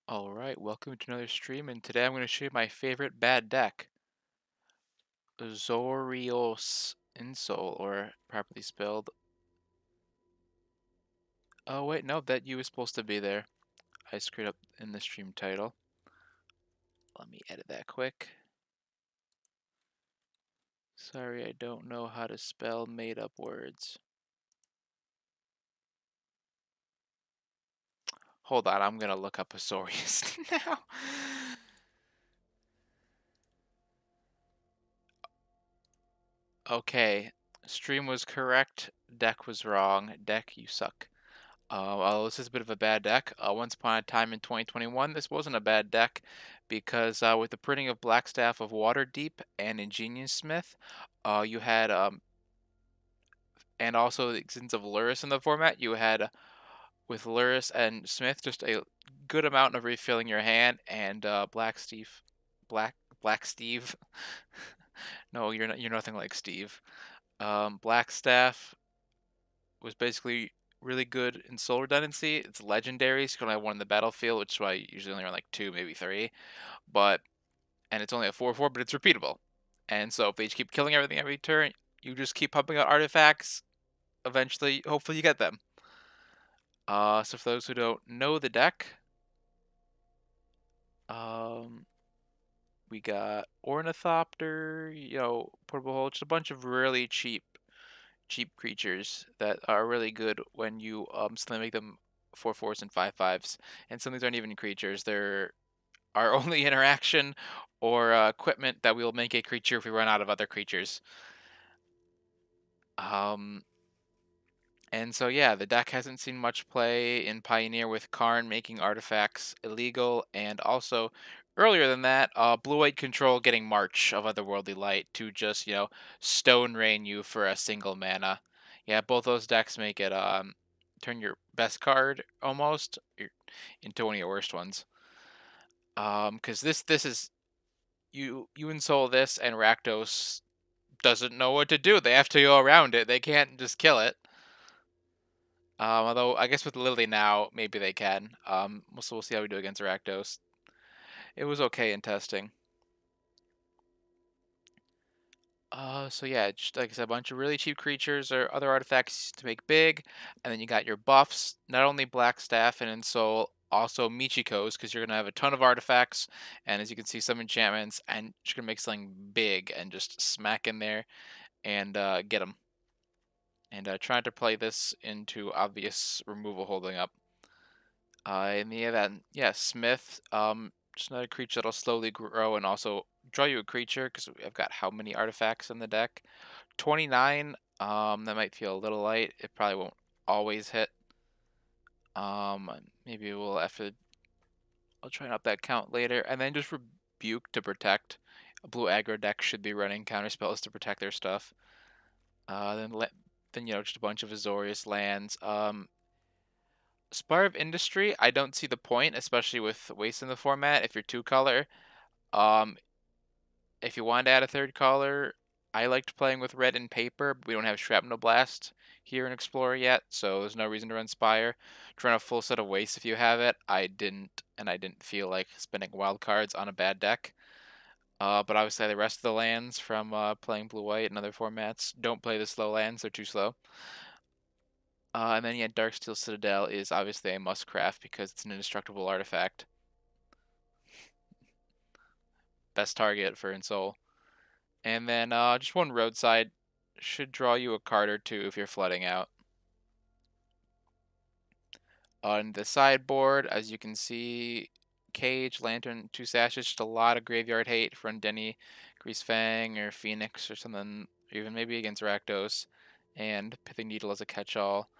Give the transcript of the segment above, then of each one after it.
Alright, welcome to another stream, and today I'm going to show you my favorite bad deck, Azorius Ensoul, or properly spelled. Oh wait, no, that U is supposed to be there. I screwed up in the stream title. Let me edit that quick. Sorry, I don't know how to spell made-up words. Hold on, I'm going to look up Azorius now. Okay, stream was correct, deck was wrong. Deck, you suck. Well, this is a bit of a bad deck. Once upon a time in 2021, this wasn't a bad deck because with the printing of Blackstaff of Waterdeep and Ingenious Smith, you had, and also the existence of Luris in the format, you had, with Luris and Smith, just a good amount of refilling your hand, and Black, Black Steve, no, you're nothing like Steve. Blackstaff was basically really good in soul redundancy. It's legendary, so you can only have one in the battlefield, which is why you usually only run like two, maybe three. And it's only a 4/4, but it's repeatable. And so if they just keep killing everything every turn, you just keep pumping out artifacts. Eventually, hopefully, you get them. So for those who don't know the deck, um, we got Ornithopter, Portable Hole, just a bunch of really cheap creatures that are really good when you suddenly make them 4/4s and 5/5s. And some of these aren't even creatures; they're our only interaction or equipment that will make a creature if we run out of other creatures. Um, and so yeah, the deck hasn't seen much play in Pioneer with Karn making artifacts illegal, and also earlier than that, Blue-White Control getting March of Otherworldly Light to just Stone Rain you for a single mana. Yeah, both those decks make it turn your best card almost into one of your worst ones. Because this is you Ensoul this, and Rakdos doesn't know what to do. They have to go around it. They can't just kill it. Although I guess with Lily now, maybe they can. So we'll see how we do against Rakdos. It was okay in testing. So yeah, just like I said, a bunch of really cheap creatures or other artifacts to make big, and then you got your buffs. Not only Blackstaff and Ensoul, also Michiko's, because you're gonna have a ton of artifacts, and as you can see, some enchantments, and you're gonna make something big and just smack in there and get them. And trying to play this into obvious removal holding up. In the event, yeah, Smith, just another creature that'll slowly grow and also draw you a creature because I've got how many artifacts in the deck? 29. That might feel a little light. It probably won't always hit. Maybe we'll I'll try and up that count later, and then just Rebuke to protect. A blue aggro deck should be running counter spells to protect their stuff. Then just a bunch of Azorius lands. Spire of Industry, I don't see the point, especially with waste in the format. If you're two color, um, if you wanted to add a third color, I liked playing with red and paper, but we don't have Shrapnel Blast here in Explorer yet, so there's no reason to run Spire. To run a full set of waste if you have it, I didn't, and I didn't feel like spending wild cards on a bad deck. But obviously the rest of the lands from playing blue-white and other formats don't play the slow lands; they're too slow. And then yeah, Darksteel Citadel is obviously a must craft because it's an indestructible artifact. Best target for Ensoul. And then just one roadside should draw you a card or two if you're flooding out. On the sideboard, as you can see, Cage, Lantern, two Sashes, just a lot of graveyard hate for Denny, Greasefang, or Phoenix, or something, even maybe against Rakdos, and Pithing Needle as a catch-all.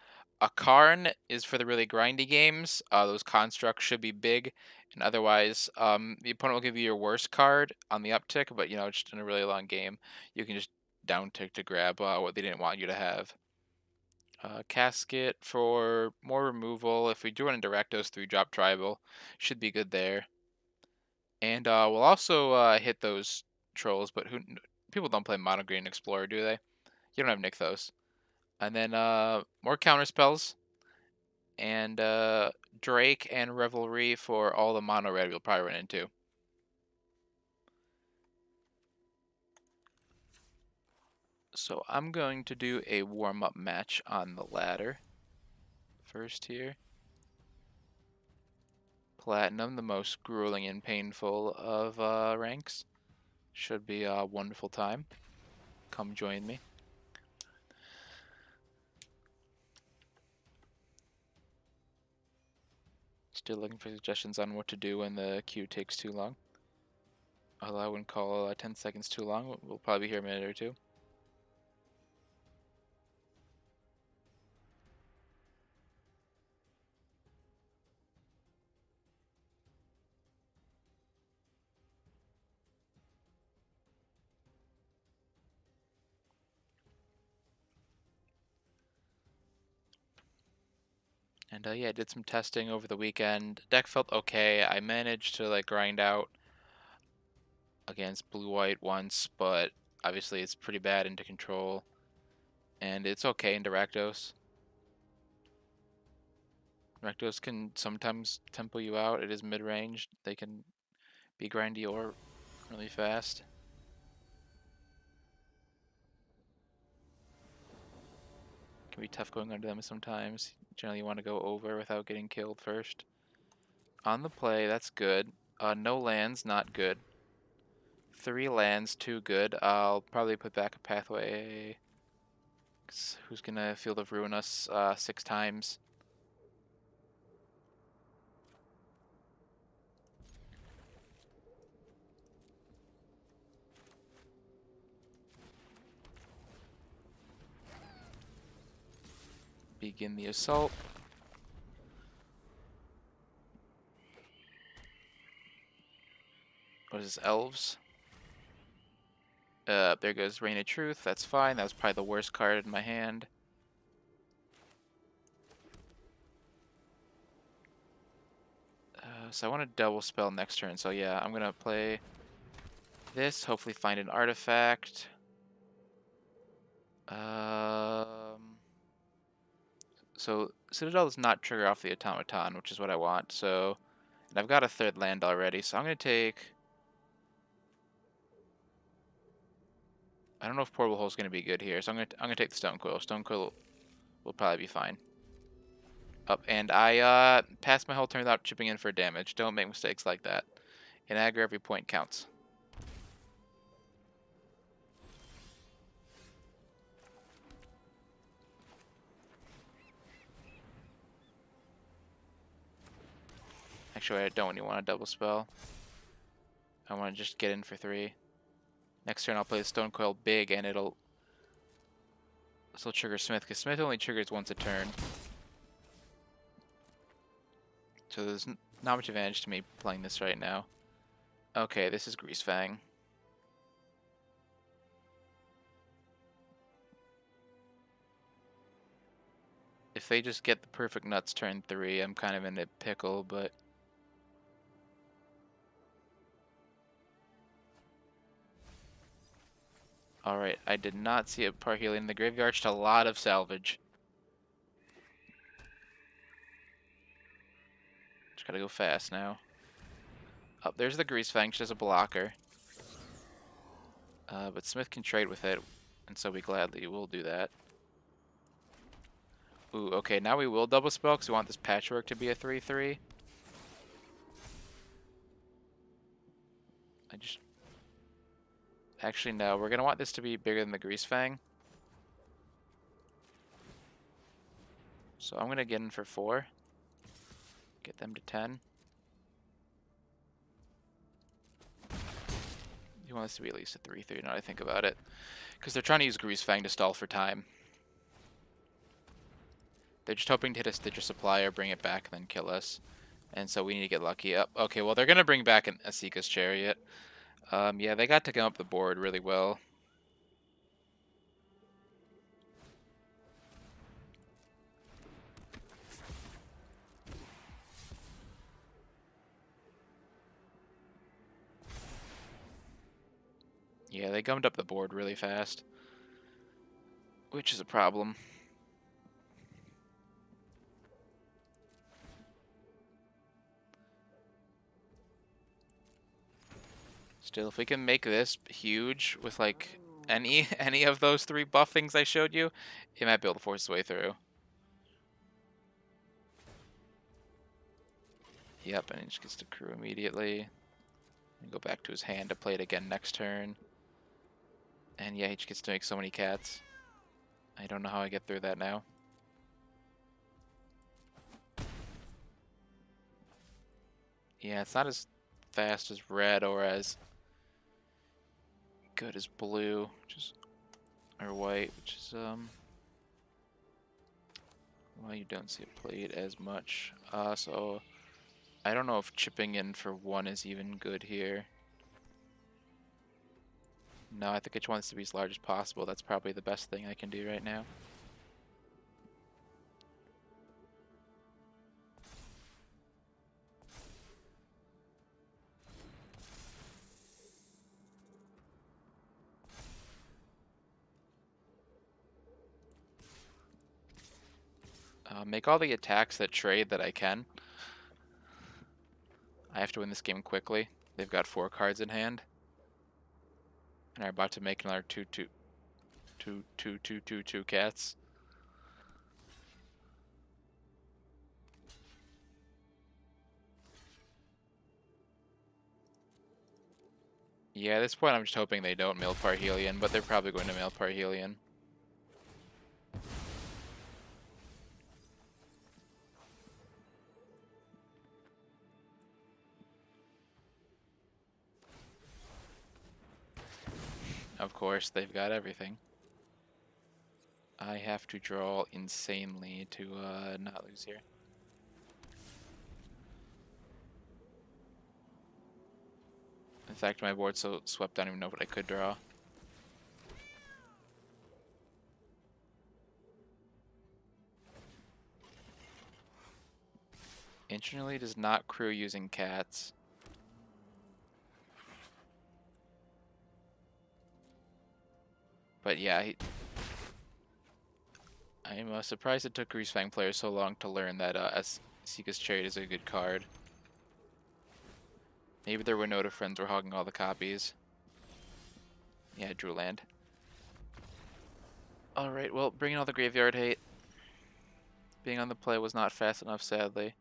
A Karn is for the really grindy games. Those constructs should be big, and otherwise, the opponent will give you your worst card on the uptick, but just in a really long game, you can just downtick to grab what they didn't want you to have. Casket for more removal. If we do run into Rakdos 3-drop Tribal, should be good there. And we'll also hit those trolls, but people don't play Mono Green Explorer, do they? You don't have Nykthos. And then more counter spells. And Drake and Revelry for all the mono red we'll probably run into. So I'm going to do a warm-up match on the ladder first here. Platinum, the most grueling and painful of ranks. Should be a wonderful time. Come join me. Still looking for suggestions on what to do when the queue takes too long. Although I wouldn't call 10 seconds too long. We'll probably be here a minute or two. And yeah, I did some testing over the weekend. Deck felt okay. I managed to like grind out against blue-white once, but obviously it's pretty bad into control. And it's okay into Rakdos. Rakdos can sometimes tempo you out. It is mid-range. They can be grindy or really fast. Can be tough going under them sometimes. Generally you want to go over without getting killed first. On the play, that's good. No lands, not good. 3 lands, too good. I'll probably put back a pathway. Who's gonna Field of Ruin us 6 times? Begin the assault. What is this, elves? There goes Rain of Truth. That's fine. That was probably the worst card in my hand. So I want to double spell next turn. So yeah, I'm gonna play this. Hopefully find an artifact. So Citadel does not trigger off the automaton, which is what I want. So, and I've got a 3rd land already. So I'm gonna take. I don't know if Portable Hole is gonna be good here. So I'm gonna take the Stone Quill. Stone Quill will probably be fine. Up, and I passed my whole turn without chipping in for damage. Don't make mistakes like that. In aggro, every point counts. Actually, I don't even want a double spell. I want to just get in for 3. Next turn, I'll play the Stone Coil big, and it'll still trigger Smith, because Smith only triggers once a turn. So there's not much advantage to me playing this right now. Okay, this is Greasefang. If they just get the perfect nuts turn 3, I'm kind of in a pickle, but... Alright, I did not see a Parhelion in the graveyard, just a lot of salvage. Just gotta go fast now. Oh, there's the Greasefang, she has a blocker. But Smith can trade with it, and so we gladly will do that. Ooh, okay, now we will double spell, because we want this Patchwork to be a 3/3. Actually, no, we're gonna want this to be bigger than the Greasefang. So I'm gonna get in for 4. Get them to 10. You want this to be at least a 3/3 now that I think about it. Because they're trying to use Greasefang to stall for time. They're just hoping to hit a Stitcher Supply or bring it back and then kill us. And so we need to get lucky. Up. Okay, well, they're gonna bring back an Asika's Chariot. Yeah, they got to come up the board really well. Yeah, they gummed up the board really fast, which is a problem. Still, if we can make this huge with like any of those 3 buff things I showed you, it might be able to force its way through. Yep, and he just gets to crew immediately. And go back to his hand to play it again next turn. And yeah, he just gets to make so many cats. I don't know how I get through that now. Yeah, it's not as fast as red or as good as blue, or white, which is well, you don't see it played as much. So I don't know if chipping in for 1 is even good here. No, I think it wants to be as large as possible. That's probably the best thing I can do right now. Make all the attacks that trade that I can. I have to win this game quickly. They've got 4 cards in hand. And are about to make another 2 cats. Yeah, at this point I'm just hoping they don't mill Parhelion, but they're probably going to mill Parhelion. Of course, they've got everything. I have to draw insanely to not lose here. In fact, my board's so swept, I don't even know what I could draw. Interestingly, does not crew using cats. But yeah, I'm surprised it took Greasefang players so long to learn that Sika's Chariot is a good card. Maybe their Winota friends were hogging all the copies. Yeah, I drew land. Alright, well, bringing all the graveyard hate. Being on the play was not fast enough, sadly.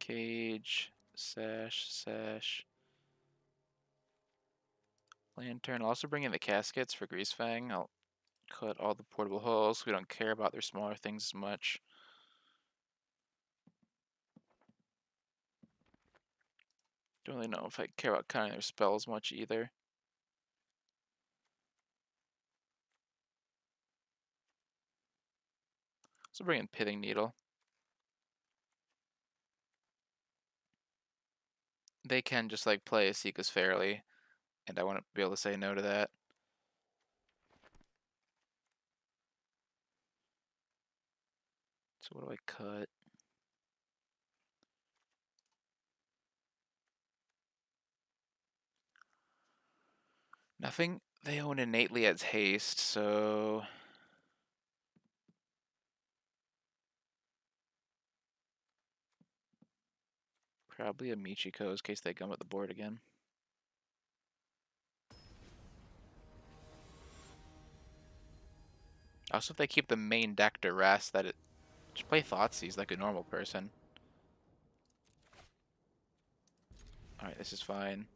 Cage, sash. Lantern. I'll also bring in the caskets for Greasefang. I'll cut all the portable holes. We don't care about their smaller things as much. Don't really know if I care about cutting their spells much either. So bring in Pithing Needle. They can just like play Asikas fairly, and I want to be able to say no to that. So what do I cut? Nothing they own innately as haste, so probably a Michiko's in case they gum at the board again. Also, if they keep the main deck to rest, that it just play Thoughtseize like a normal person. Alright, this is fine.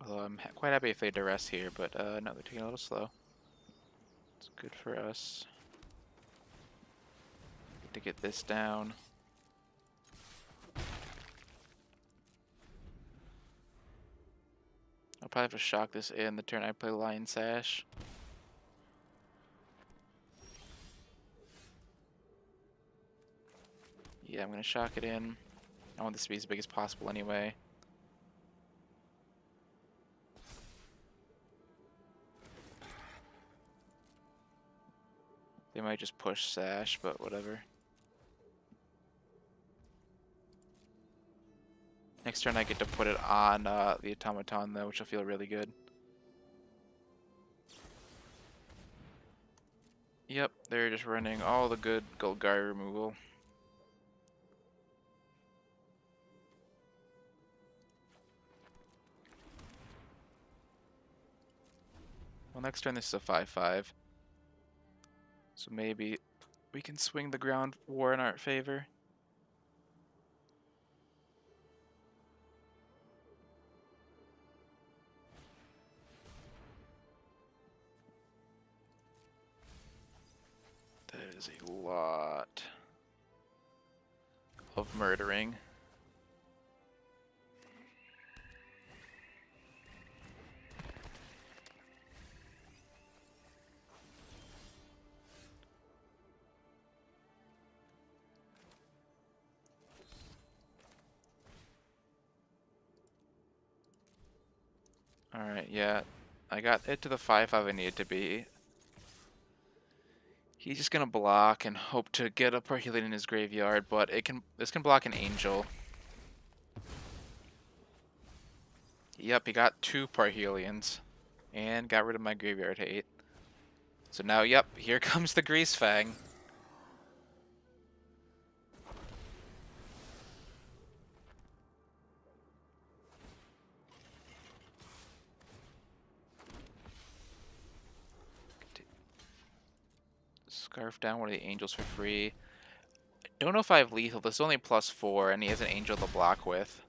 Although I'm quite happy if they duress here, but no, they're taking a little slow. It's good for us. Good to get this down. I'll probably have to shock this in the turn I play Lion Sash. Yeah, I'm going to shock it in. I want this to be as big as possible anyway. They might just push Sash, but whatever. Next turn I get to put it on the Automaton, though, which will feel really good. Yep, they're just running all the good Golgari removal. Well, next turn this is a 5/5. So maybe we can swing the ground war in our favor. That is a lot of murdering. Alright, yeah. I got it to the 5/5 I needed to be. He's just gonna block and hope to get a Percolate in his graveyard, but this can block an Angel. Yep, he got 2 Parhelions. And got rid of my graveyard hate. So now, yep, here comes the Grease Fang. Scarf down one of the Angels for free. I don't know if I have lethal. This is only +4, and he has an Angel to block with.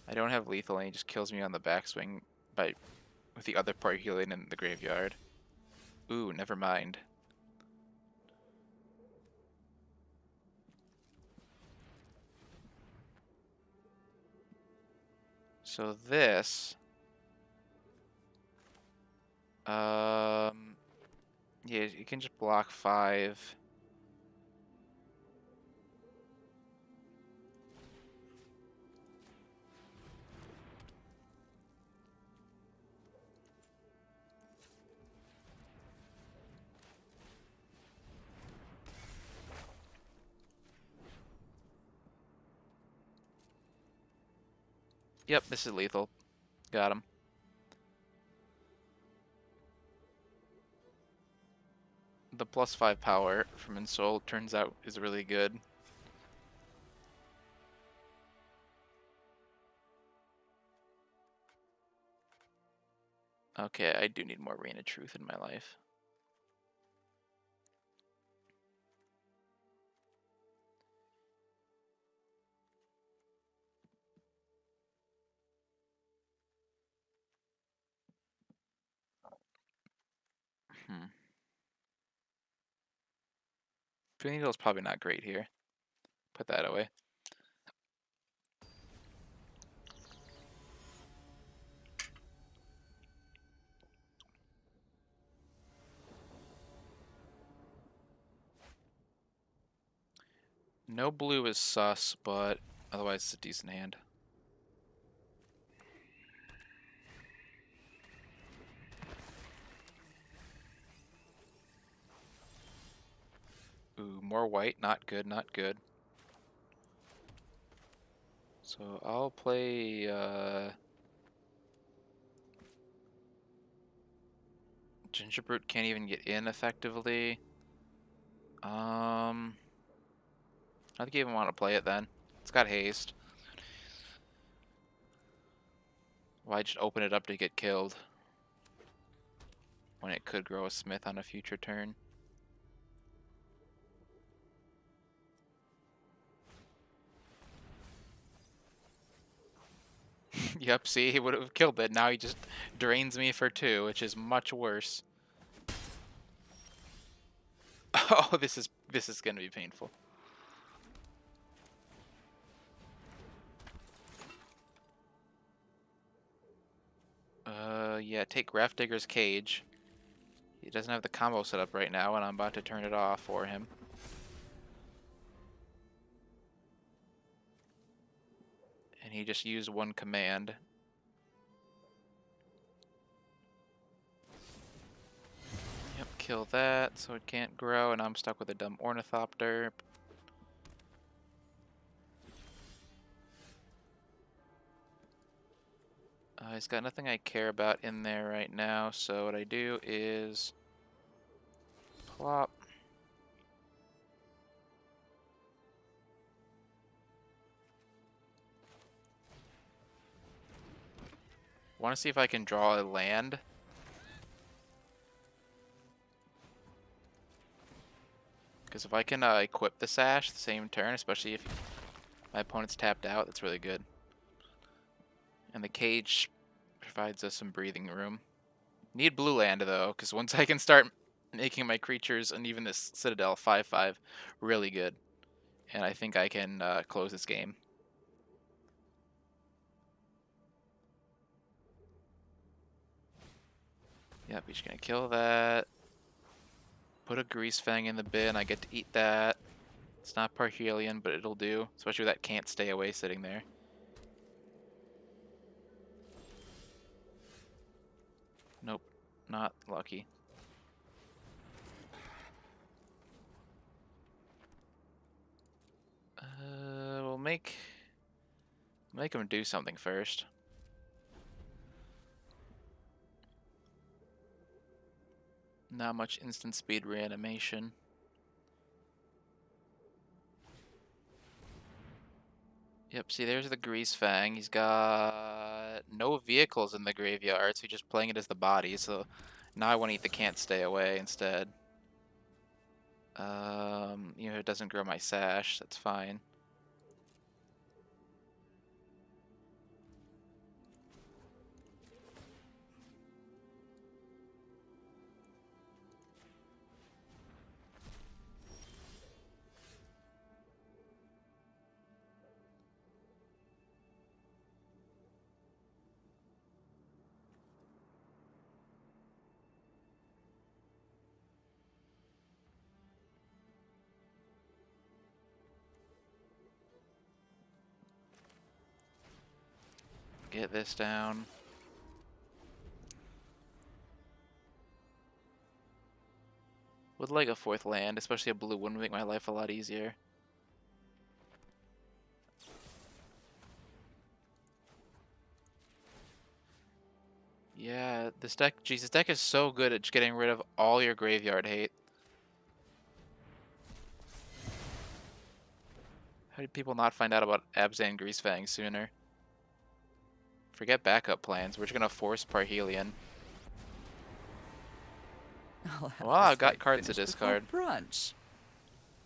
I don't have lethal, and he just kills me on the backswing with the other Parhelion in the graveyard. Ooh, never mind. So this... yeah, you can just block 5. Yep, this is lethal. Got him. The +5 power from Ensoul turns out is really good. Okay, I do need more Rain of Truth in my life. Twin Needle is probably not great here. Put that away. No blue is sus, but otherwise it's a decent hand. Ooh, more white. Not good, not good. So I'll play... Gingerbrute can't even get in effectively. I don't think you even want to play it then. It's got haste. Why just open it up to get killed? When it could grow a smith on a future turn. Yep, see, he would have killed it. Now he just drains me for 2, which is much worse. Oh, this is gonna be painful. Yeah, take Graftdigger's Cage. He doesn't have the combo set up right now, and I'm about to turn it off for him. And he just used 1 command. Yep, kill that so it can't grow, and I'm stuck with a dumb ornithopter. He's got nothing I care about in there right now, so what I do is plop. Want to see if I can draw a land. Because if I can equip the sash the same turn, especially if my opponent's tapped out, that's really good. And the cage provides us some breathing room. Need blue land though, because once I can start making my creatures and even this Citadel 5/5 really good, and I think I can close this game. Yep, he's gonna kill that. Put a Grease Fang in the bin. I get to eat that. It's not Parhelion, but it'll do, especially with that can't stay away sitting there. Nope, not lucky. We'll make him do something first. Not much instant speed reanimation. Yep, see there's the Grease Fang. He's got no vehicles in the graveyard, so he's just playing it as the body, so now I want to eat the can't stay away instead. It doesn't grow my sash, that's fine. Get this down. Would like a fourth land, especially a blue one, would make my life a lot easier. Yeah, this deck, Jesus, deck is so good at getting rid of all your graveyard hate. How did people not find out about Abzan Greasefang sooner? Forget backup plans, we're just gonna force Parhelion. Well, I've got cards to discard. Brunch.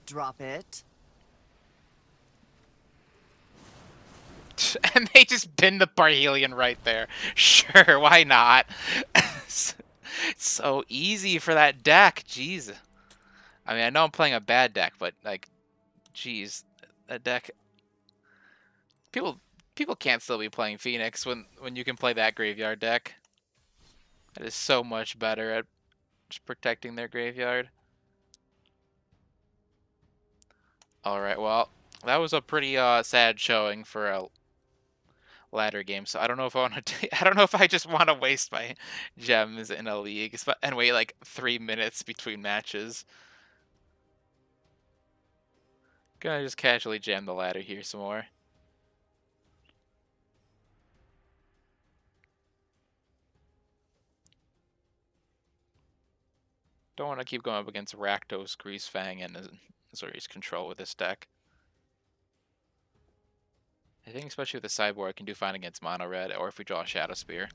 Drop it. And they just bin the Parhelion right there. Sure, why not? So easy for that deck, jeez. I mean, I know I'm playing a bad deck, but like, jeez, that deck. People can't still be playing Phoenix when you can play that graveyard deck. That is so much better at just protecting their graveyard. All right, well, that was a pretty sad showing for a ladder game. So I don't know if I want to. I don't know if I just want to waste my gems in a league and wait like 3 minutes between matches. Gonna just casually jam the ladder here some more. Don't want to keep going up against Rakdos, Greasefang, and Azorius control with this deck. I think especially with the sideboard, I can do fine against mono red, or if we draw a Shadow Spear.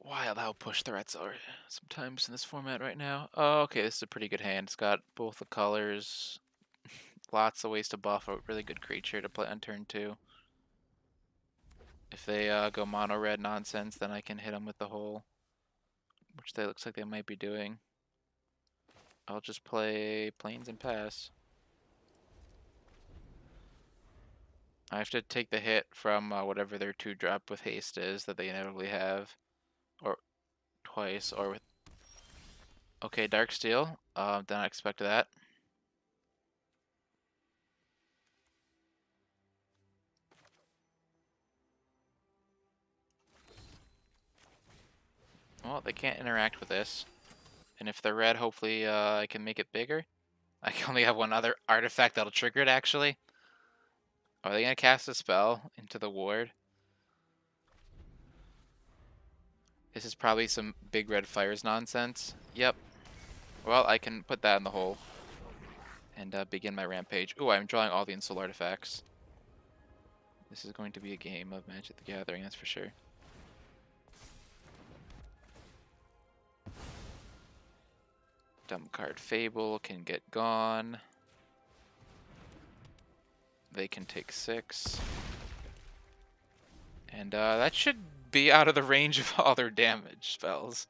Wild how push threats are sometimes in this format right now. Oh, okay, this is a pretty good hand. It's got both the colors, lots of ways to buff a really good creature to play on turn 2. If they go mono red nonsense, then I can hit them with the hole, which they looks like they might be doing. I'll just play planes and pass. I have to take the hit from whatever their 2-drop with haste is that they inevitably have. Or twice, or with... Okay, Dark Steel. Did not expect that. Well, they can't interact with this. And if they're red, hopefully I can make it bigger. I can only have one other artifact that'll trigger it, actually. Are they going to cast a spell into the ward? This is probably some big red fires nonsense. Yep. Well, I can put that in the hole. And begin my rampage. Ooh, I'm drawing all the Ensoul artifacts. This is going to be a game of Magic the Gathering, that's for sure. Dump card Fable can get gone. They can take 6. And that should be out of the range of all their damage spells.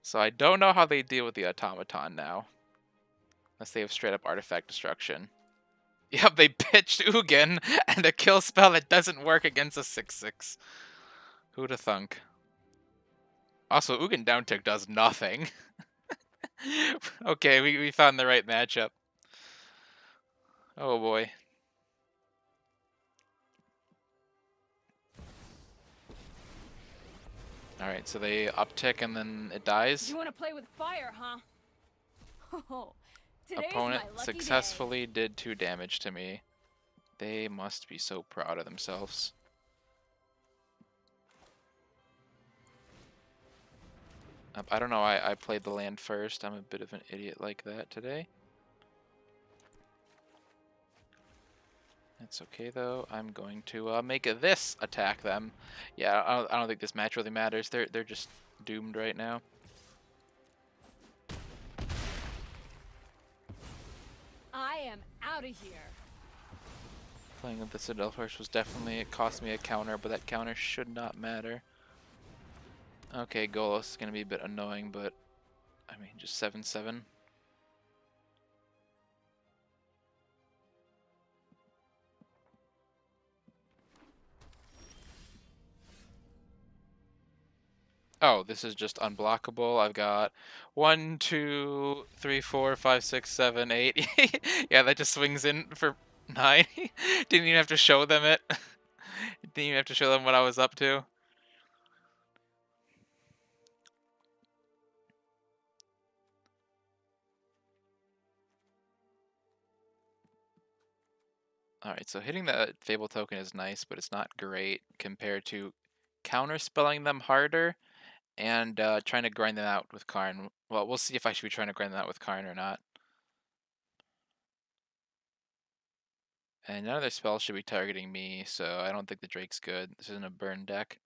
So I don't know how they deal with the Automaton now. Unless they have straight up artifact destruction. Yep, they pitched Ugin and a kill spell that doesn't work against a 6/6. Who'da thunk? Also, Ugin down tick does nothing. Okay, we found the right matchup. Oh boy. Alright, so they uptick and then it dies. You want to play with fire, huh? Oh, today's Opponent my lucky successfully did 2 damage to me. They must be so proud of themselves. I don't know, I played the land first. I'm a bit of an idiot like that today. That's okay though. I'm going to make this attack them. Yeah, I don't think this match really matters. They're just doomed right now. I am out of here. Playing with the Citadel Force was definitely, it cost me a counter, but that counter should not matter. Okay, Golos is going to be a bit annoying, but I mean, just 7/7. Oh, this is just unblockable. I've got 1, 2, 3, 4, 5, 6, 7, 8. Yeah, that just swings in for 9. Didn't even have to show them it. Didn't even have to show them what I was up to. Alright, so hitting the Fable token is nice, but it's not great compared to counterspelling them harder and trying to grind them out with Karn. Well, we'll see if I should be trying to grind them out with Karn or not. And none of their spells should be targeting me, so I don't think the Drake's good. This isn't a burn deck.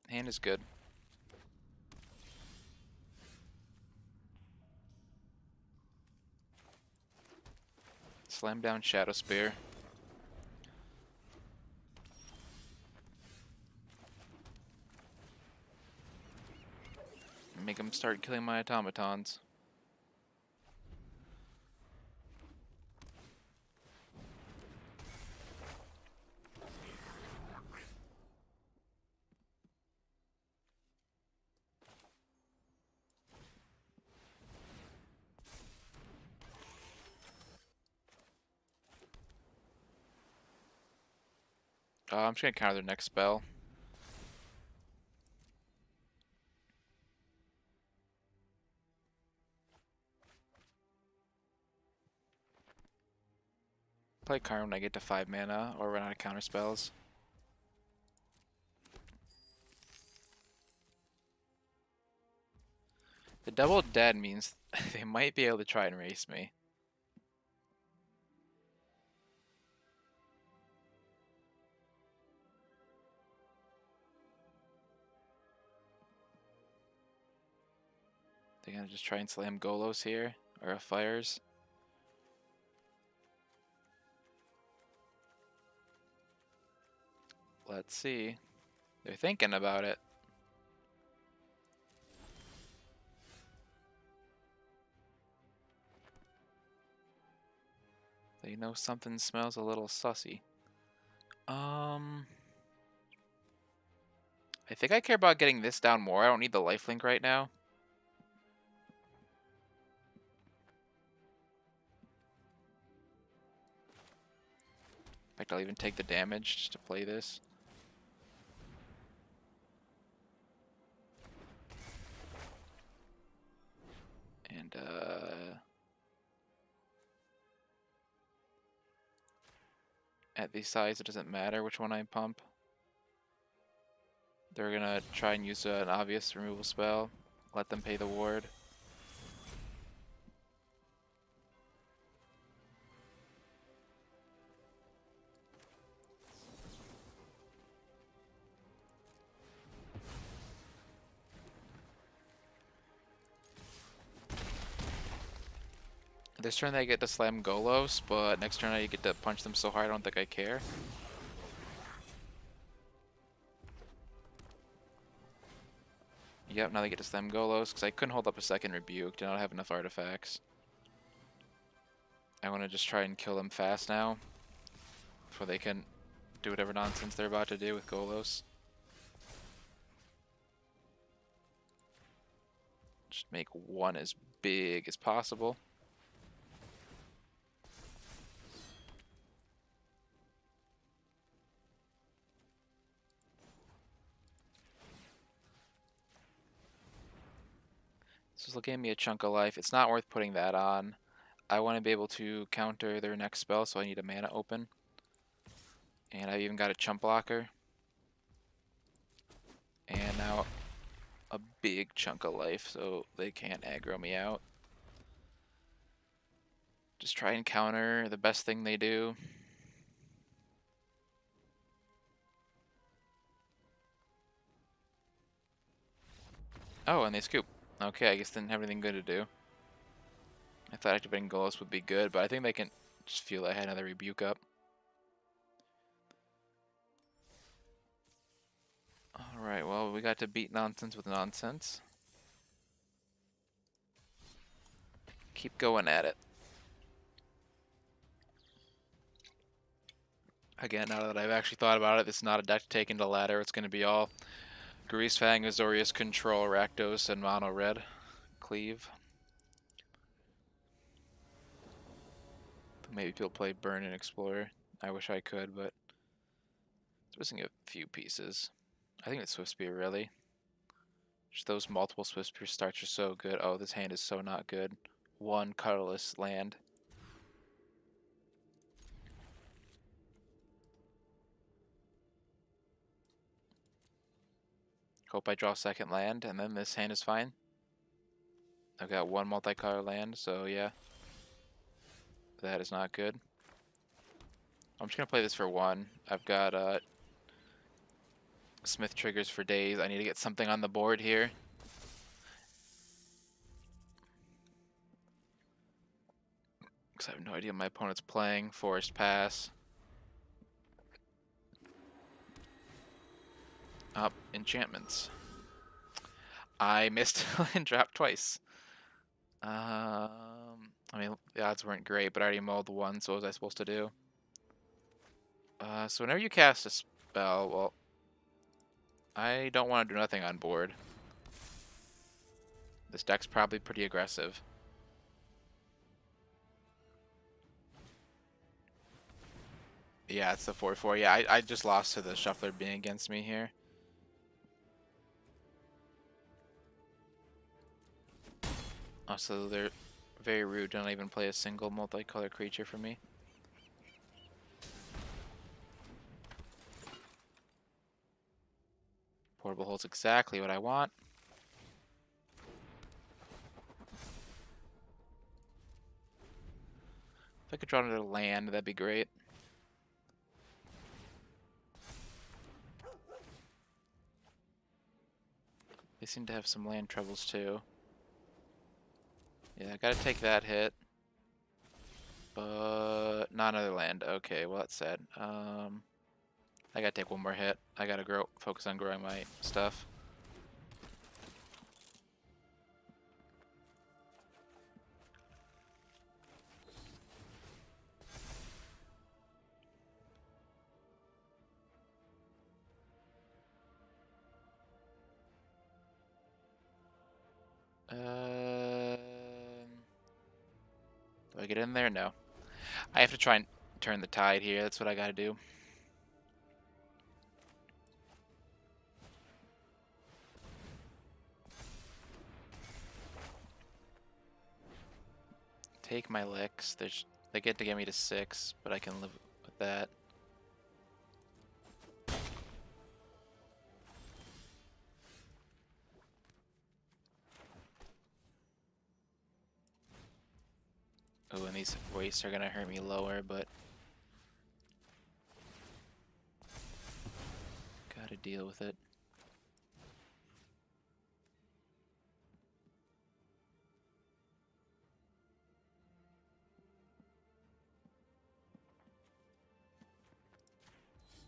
Hand is good. Slam down Shadow Spear. Make them start killing my automatons. I'm just gonna counter their next spell. Play Karn when I get to 5 mana or run out of counter spells. The double dead means they might be able to try and race me. They're gonna just try and slam Golos here, or Fires. Let's see. They're thinking about it. They know something smells a little sussy. I think I care about getting this down more. I don't need the lifelink right now. In fact, I'll even take the damage just to play this. And, at these size, it doesn't matter which one I pump. They're gonna try and use an obvious removal spell. Let them pay the ward. This turn they get to slam Golos, but next turn I get to punch them so hard I don't think I care. Yep, now they get to slam Golos, because I couldn't hold up a second Rebuke. Did not have enough artifacts. I want to just try and kill them fast now, before they can do whatever nonsense they're about to do with Golos. Just make one as big as possible. This is giving me a chunk of life. It's not worth putting that on. I want to be able to counter their next spell, so I need a mana open. And I've even got a chump blocker. And now a big chunk of life, so they can't aggro me out. Just try and counter the best thing they do. Oh, and they scoop. Okay, I guess they didn't have anything good to do. I thought activating Golos would be good, but I think they can just feel I had another Rebuke up. Alright, well, we got to beat nonsense with nonsense. Keep going at it. Again, now that I've actually thought about it, this is not a deck to take into ladder. It's going to be all Grease Fang, Azorius, Control, Rakdos, and Mono Red. Cleave. Maybe people play Burn and Explorer. I wish I could, but it's missing a few pieces. I think it's Swift Spear, really. Just those multiple Swift Spear starts are so good. Oh, this hand is so not good. One colorless land. Hope I draw second land, and then this hand is fine. I've got one multicolor land, so yeah. That is not good. I'm just going to play this for one. I've got Smith triggers for days. I need to get something on the board here. Because I have no idea what my opponent's playing. Forest Pass. Up, enchantments. I missed and dropped twice. I mean, the odds weren't great, but I already mulled one, so what was I supposed to do? So whenever you cast a spell, well, I don't want to do nothing on board. This deck's probably pretty aggressive. Yeah, it's the 4/4. Yeah, I just lost to the Shuffler being against me here. Also, they're very rude. Don't even play a single multicolor creature for me. Portable holds exactly what I want. If I could draw another land, that'd be great. They seem to have some land troubles too. Yeah, I gotta take that hit. But not another land. Okay, well that's sad. I gotta take one more hit. I gotta focus on growing my stuff. Do I get in there? No. I have to try and turn the tide here. That's what I gotta do. Take my licks. They get to get me to 6, but I can live with that. Oh, and these wastes are gonna hurt me lower, but gotta deal with it.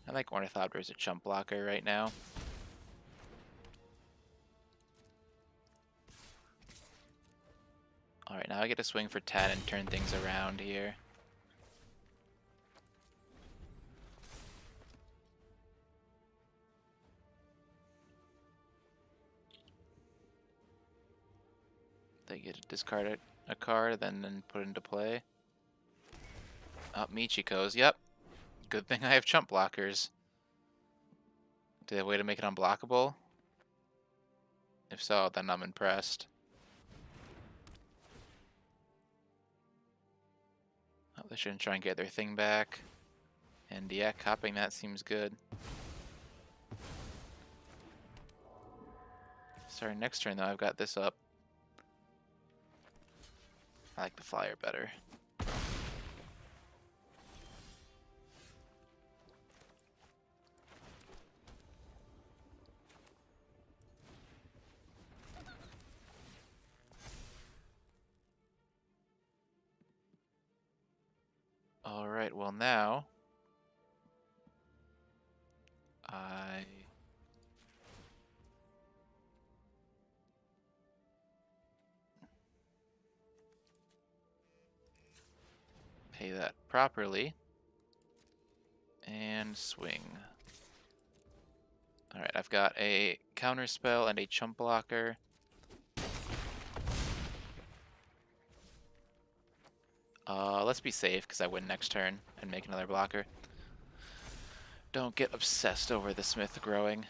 I like Ornithopter as a chump blocker right now. Alright, now I get to swing for 10 and turn things around here. They get to discard a card, then put into play. Up Michiko's. Yep. Good thing I have chump blockers. Do they have a way to make it unblockable? If so, then I'm impressed. Oh, they shouldn't try and get their thing back. And yeah, copying that seems good. Sorry, next turn though, I've got this up. I like the flyer better. Alright, well now I pay that properly and swing. Alright, I've got a counter spell and a chump blocker. Let's be safe because I win next turn and make another blocker. Don't get obsessed over the smith growing.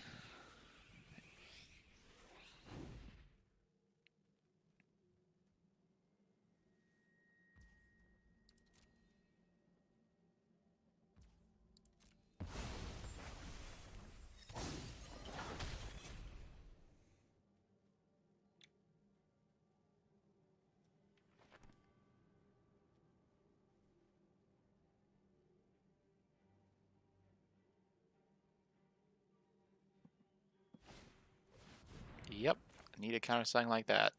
Yep, need a counter something like that.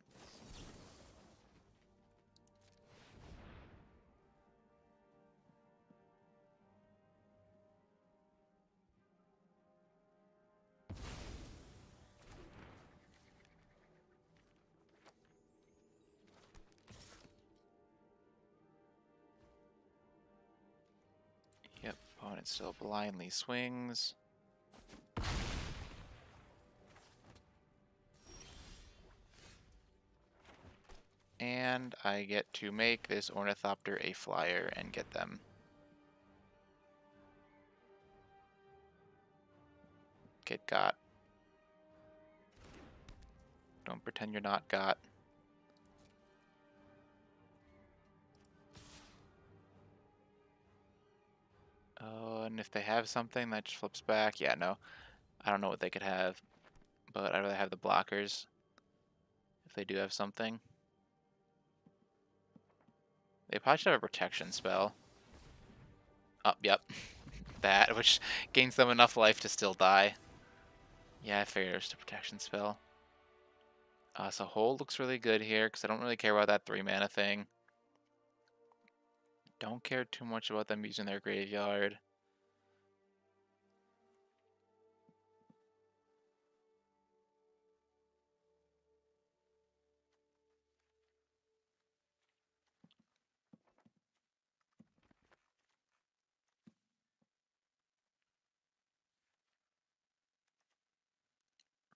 Yep, opponent still blindly swings. And I get to make this Ornithopter a flyer and get them. Get got. Don't pretend you're not got. Oh, and if they have something that just flips back, yeah, no. I don't know what they could have, but I'd rather have the blockers if they do have something. They probably should have a protection spell. Oh, yep. That, which gains them enough life to still die. Yeah, I figured it was a protection spell. So hold looks really good here, because I don't really care about that 3-mana thing. Don't care too much about them using their graveyard.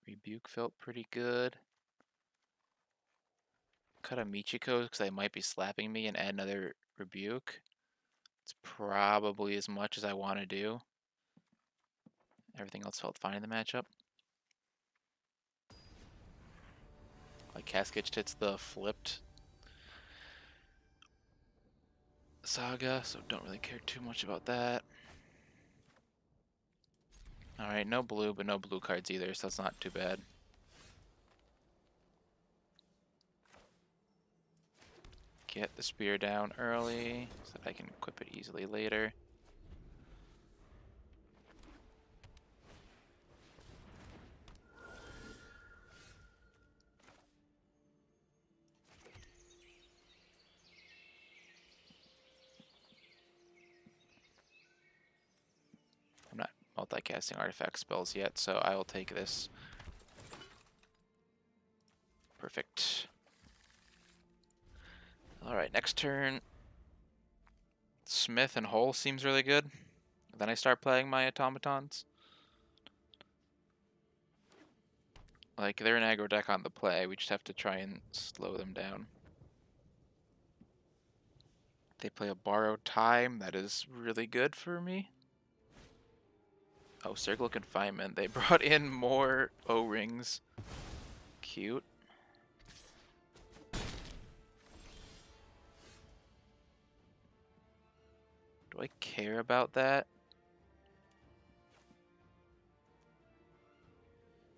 Rebuke felt pretty good. cut a Michiko because they might be slapping me and add another rebuke. It's probably as much as I want to do. Everything else felt fine in the matchup. Like Casket hits the flipped Saga, so don't really care too much about that. Alright, no blue, but no blue cards either, so that's not too bad. Get the spear down early so that I can equip it easily later. I'm not multicasting artifact spells yet, so I will take this. Perfect. Alright, next turn. Smith and Hole seems really good. Then I start playing my automatons. Like, they're an aggro deck on the play. We just have to try and slow them down. They play a Borrowed Time. That is really good for me. Oh, Circle of Confinement. They brought in more O-rings. Cute. Do I care about that?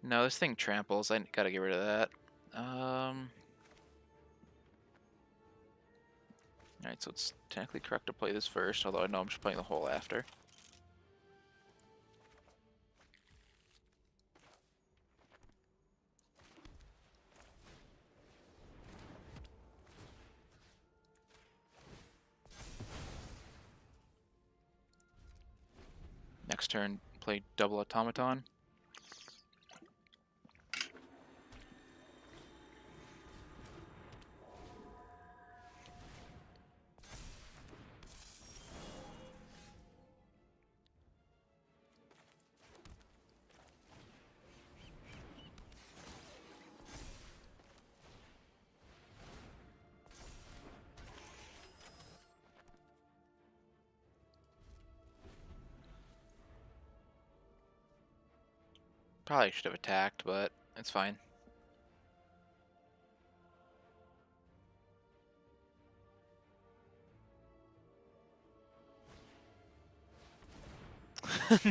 No, this thing tramples. I gotta get rid of that. Alright, so it's technically correct to play this first, although I know I'm just playing the Hole after. Next turn, play double automaton. Probably should have attacked, but it's fine.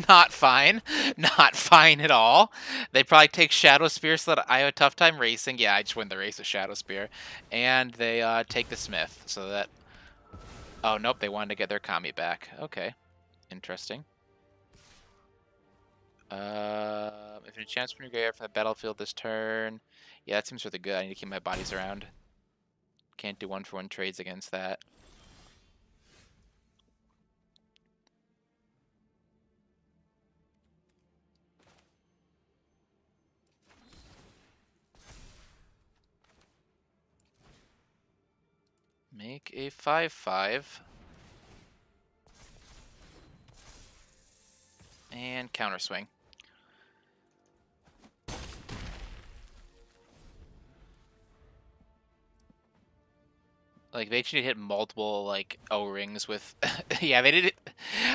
Not fine. Not fine at all. They probably take Shadow Spear so that I have a tough time racing. Yeah, I just win the race with Shadow Spear. And they take the Smith so that... Oh, nope, they wanted to get their Kami back. Okay. Interesting. If an chance from your graveyard from the battlefield this turn... Yeah, that seems really good. I need to keep my bodies around. Can't do one-for-one trades against that. Make a 5/5. And counter swing. Like, they should hit multiple, like, O-rings with... yeah, they did it...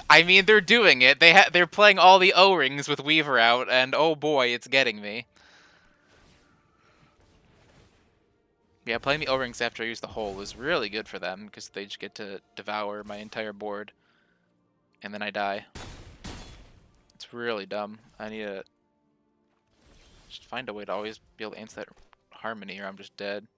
I mean, they're doing it. They're playing all the O-rings with Weaver out, and oh boy, it's getting me. Yeah, playing the O-rings after I use the hole is really good for them, because they just get to devour my entire board. And then I die. It's really dumb. I need to just find a way to always be able to answer that harmony, or I'm just dead.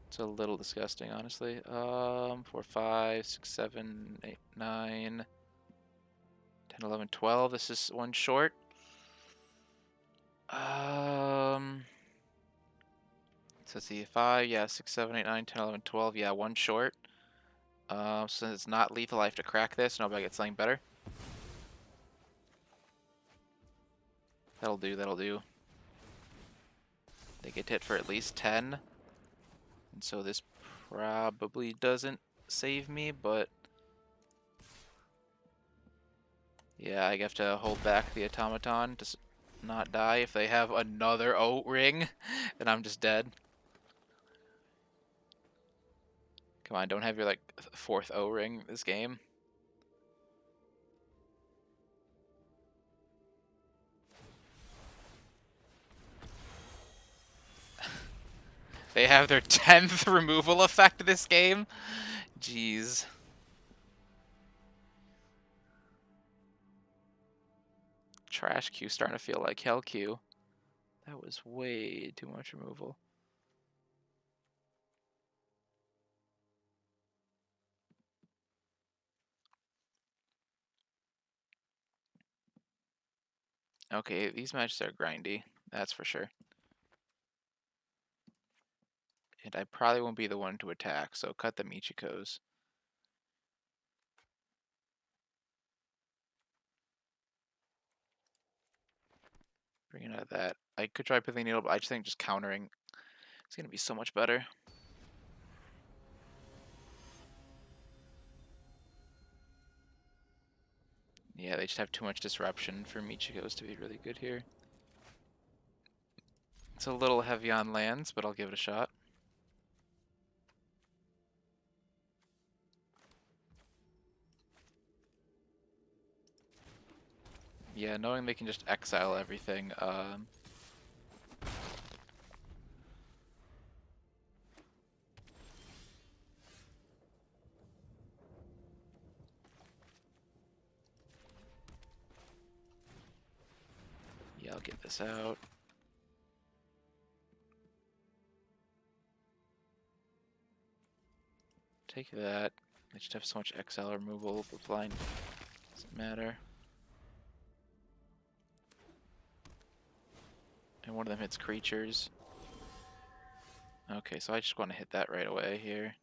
It's a little disgusting, honestly. 4, 5, 6, 7, 8, 9, 10, 11, 12. This is one short. So let's see, 5, yeah, 6, 7, 8, 9, 10, 11, 12. Yeah, one short. Since it's not lethal, I have to crack this. Nobody gets something better. That'll do, that'll do. They get hit for at least 10. And so this probably doesn't save me, but... yeah, I have to hold back the automaton. not die if they have another O-ring, then I'm just dead. Come on, don't have your like fourth O-ring this game. They have their 10th removal effect this game? Jeez. Trash Q starting to feel like Hell Q. That was way too much removal. Okay, these matches are grindy. That's for sure. And I probably won't be the one to attack, so cut the Michikos. Bring it out of that. I could try Pithing Needle, but I just think just countering is going to be so much better. Yeah, they just have too much disruption for Michikos to be really good here. It's a little heavy on lands, but I'll give it a shot. Yeah, knowing they can just exile everything. Yeah, I'll get this out. Take that. They just have so much exile removal, but flying doesn't matter. And one of them hits creatures. Okay, so I just want to hit that right away here.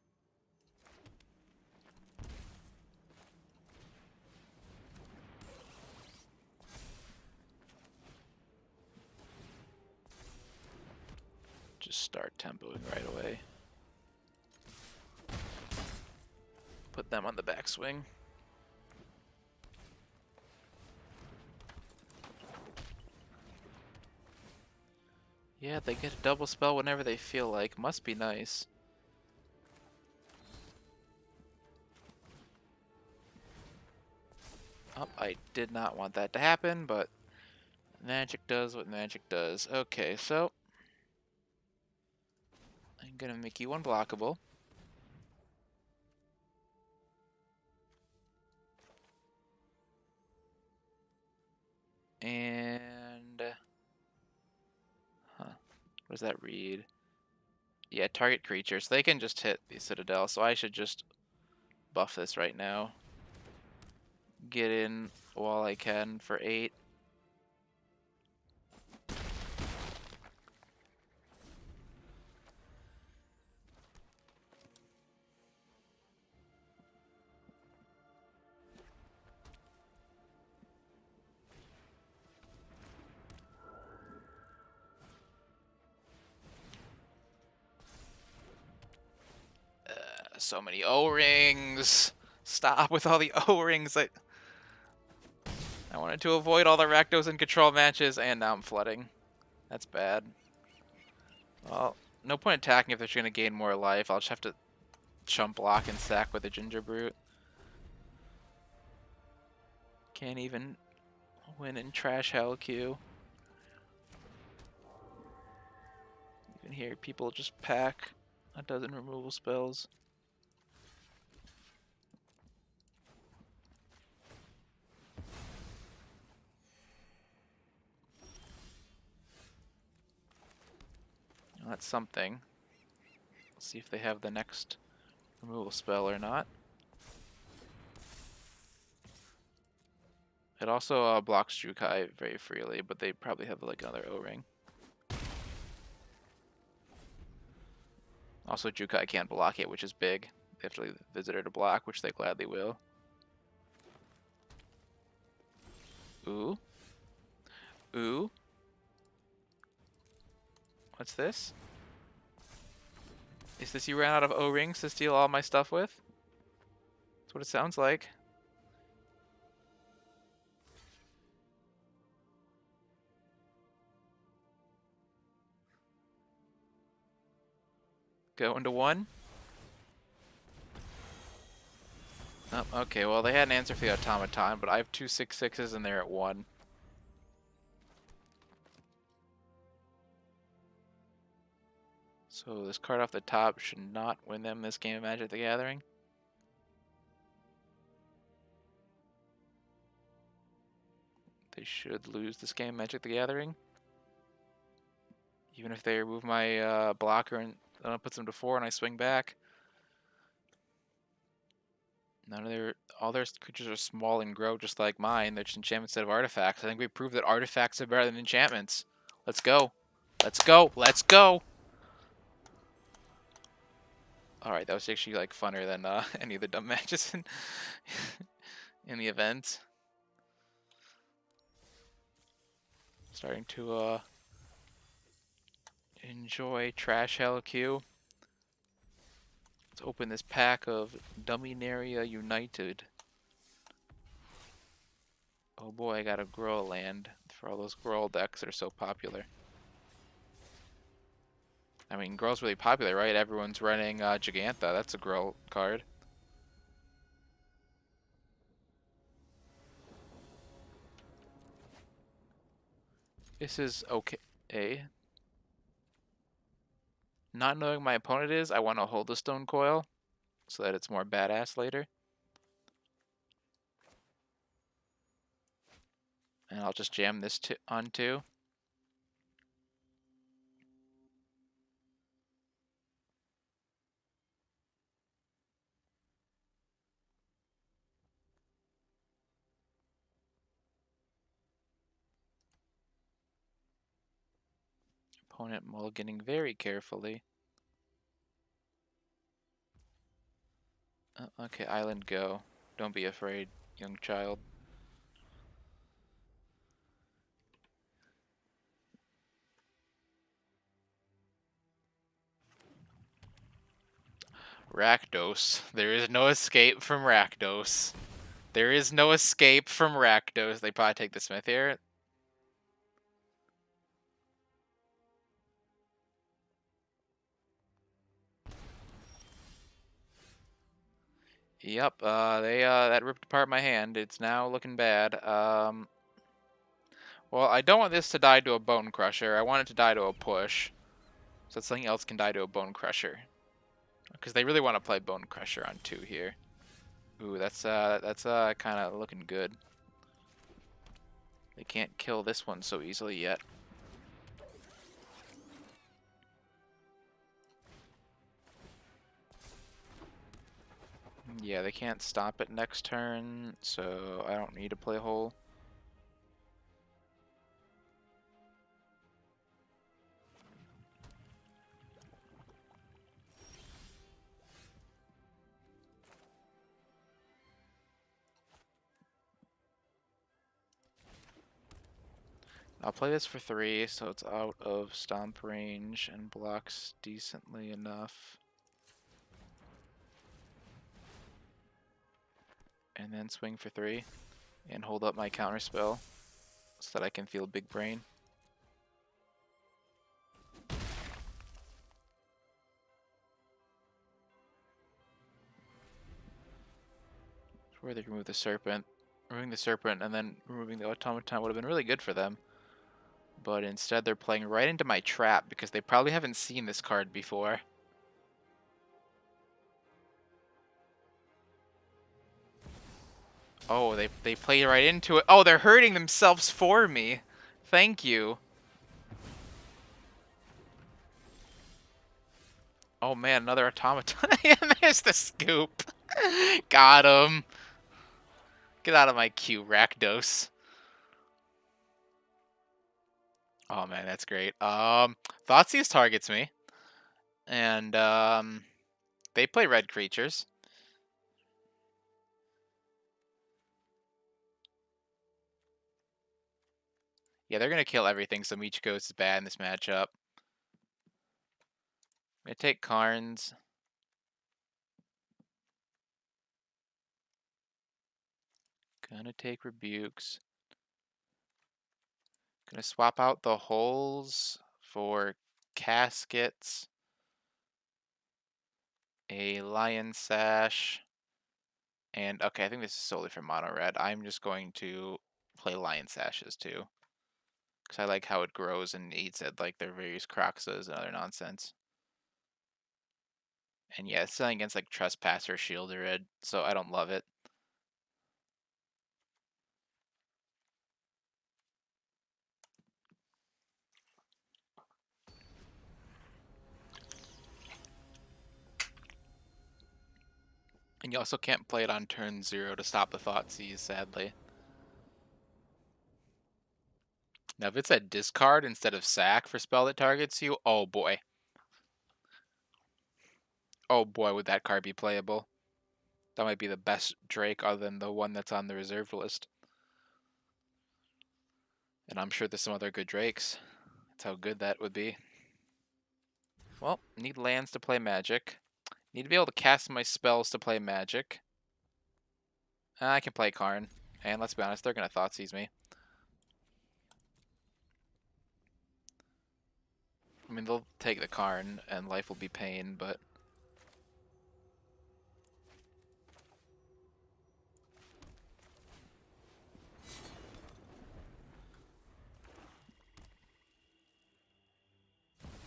Just start tempoing right away. Put them on the backswing. Yeah, they get a double spell whenever they feel like. Must be nice. Oh, I did not want that to happen, but magic does what magic does. Okay, so I'm gonna make you unblockable. And huh, what does that read? Yeah, target creatures. They can just hit the Citadel, so I should just buff this right now. Get in while I can for 8. So many O-rings. Stop with all the O-rings. I wanted to avoid all the Rakdos and control matches, and now I'm flooding. That's bad. Well, no point attacking if they're going to gain more life. I'll just have to chump block and sack with a Ginger Brute. Can't even win in Trash Hell Q. You can hear people just pack a dozen removal spells. Well, that's something. Let's see if they have the next removal spell or not. It also blocks Jukai very freely, but they probably have like another O-ring. Also, Jukai can't block it, which is big. They have to leave the Visitor to block, which they gladly will. Ooh. Ooh. What's this? Is this you ran out of O-rings to steal all my stuff with? That's what it sounds like. Go into 1. Oh, okay, well, they had an answer for the automaton, but I have 2 6/6s and they're at 1. So this card off the top should not win them this game of Magic the Gathering. They should lose this game of Magic the Gathering. Even if they remove my blocker and puts them to 4 and I swing back. All their creatures are small and grow just like mine. They're just enchantments instead of artifacts. I think we proved that artifacts are better than enchantments. Let's go. Let's go. Let's go. Alright, that was actually like funner than any of the dumb matches in the event. Starting to enjoy Trash LQ. Let's open this pack of Dominaria United. Oh boy, I got a Gruul land for all those Gruul decks that are so popular. I mean, Gruul's really popular, right? Everyone's running Gigantha. That's a Gruul card. This is okay. Not knowing my opponent is, I want to hold the Stone Coil so that it's more badass later. And I'll just jam this on 2. Opponent mulliganing very carefully. Okay, Island go. Don't be afraid, young child. Rakdos. There is no escape from Rakdos. There is no escape from Rakdos. They probably take the Smith here. Yep, that ripped apart my hand. It's now looking bad. Well, I don't want this to die to a Bone Crusher. I want it to die to a push. So that something else can die to a Bone Crusher. Because they really want to play Bone Crusher on 2 here. Ooh, that's kind of looking good. They can't kill this one so easily yet. Yeah, they can't stop it next turn, so I don't need to play Hole. I'll play this for 3, so it's out of stomp range and blocks decently enough. And then swing for 3 and hold up my counter spell so that I can feel big brain. Where they remove the serpent. Removing the serpent and then removing the automaton would have been really good for them. But instead they're playing right into my trap because they probably haven't seen this card before. Oh, they played right into it. Oh, they're hurting themselves for me. Thank you. Oh man, another automaton. And there's the scoop. Got him. Get out of my queue, Rakdos. Oh man, that's great. Thoughtseize targets me. And they play red creatures. Yeah, they're gonna kill everything, so Michiko's is bad in this matchup. I'm gonna take Karns. Gonna take Rebukes. Gonna swap out the holes for caskets. a Lion Sash, and okay, I think this is solely for mono red. I'm just going to play Lion Sashes too, because I like how it grows and eats at like their various Croxas and other nonsense. And yeah, it's selling against like Trespasser, Shielder Red, so I don't love it. And you also can't play it on turn 0 to stop the Thoughtseize, sadly. Now, if it's a discard instead of sack for spell that targets you, oh boy. Oh boy, would that card be playable. That might be the best Drake other than the one that's on the reserved list. And I'm sure there's some other good Drakes. That's how good that would be. Well, need lands to play Magic. Need to be able to cast my spells to play Magic. I can play Karn. And let's be honest, they're going to Thoughtseize me. I mean, they'll take the Karn, and life will be pain, but...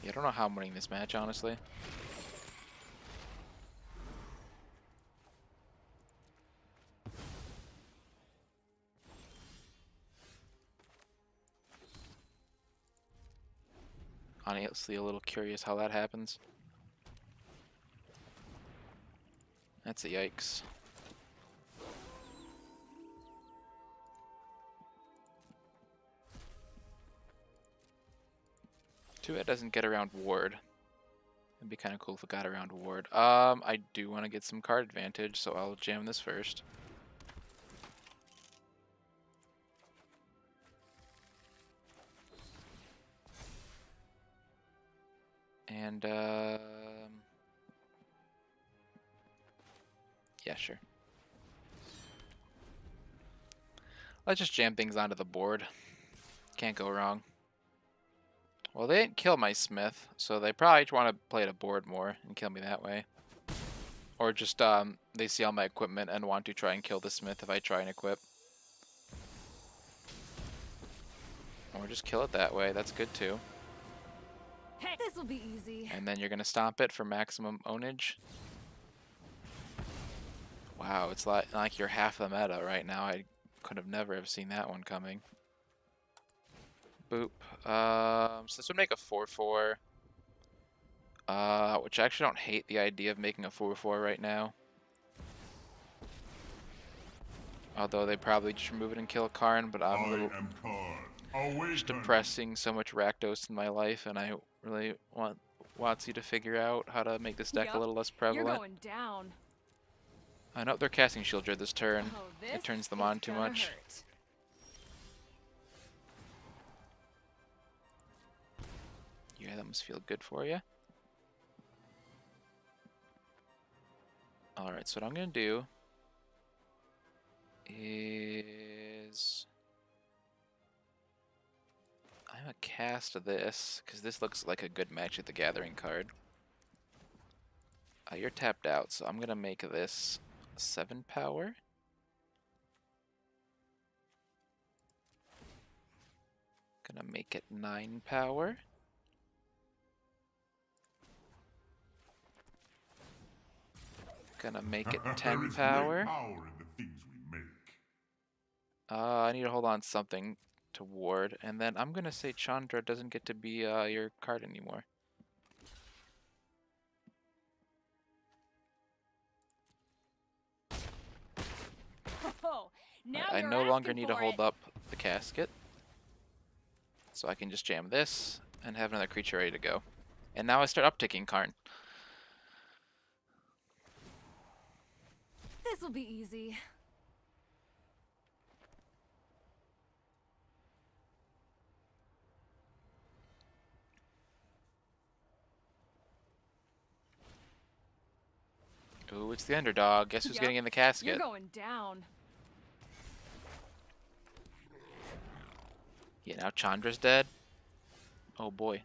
yeah, I don't know how I'm winning this match, honestly. Honestly, a little curious how that happens. That's a yikes. Too bad it doesn't get around Ward. It'd be kind of cool if it got around Ward. I do want to get some card advantage, so I'll jam this first. And, yeah, sure. Let's just jam things onto the board. Can't go wrong. Well, they didn't kill my Smith, so they probably want to play the board more and kill me that way. Or just, they see all my equipment and want to try and kill the Smith if I try and equip. Or just kill it that way, that's good too. Hey, this'll be easy. And then you're gonna stomp it for maximum ownage. Wow, it's like you're half the meta right now. I could have never have seen that one coming. Boop. So this would make a 4/4. Which I actually don't hate the idea of making a 4/4 right now. Although they probably just remove it and kill a Karn, but I'm a little just depressing so much Rakdos in my life, and I really want Watsy to figure out how to make this deck a Yep, little less You're prevalent. going down. I know they're casting Shieldred this turn. Oh, this It turns them is on too gonna much. hurt. Yeah, that must feel good for you. Alright, so what I'm going to do is... I'm going to cast this, because this looks like a good Magic the Gathering card. You're tapped out, so I'm going to make this 7 power. Gonna make it 9 power. Gonna make it 10 power. I need to hold on to something to ward, and then I'm gonna say Chandra doesn't get to be your card anymore. Oh, now I you're no longer asking need to for hold it. up the casket, so I can just jam this and have another creature ready to go. And now I start upticking Karn. This'll be easy. Ooh, it's the underdog. Guess who's Yep, getting in the You're casket? going down. Yeah, now Chandra's dead. Oh boy.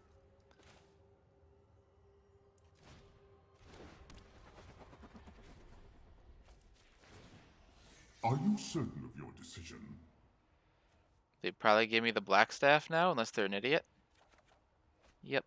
Are you certain of your decision? They'd probably give me the black staff now, unless they're an idiot. Yep.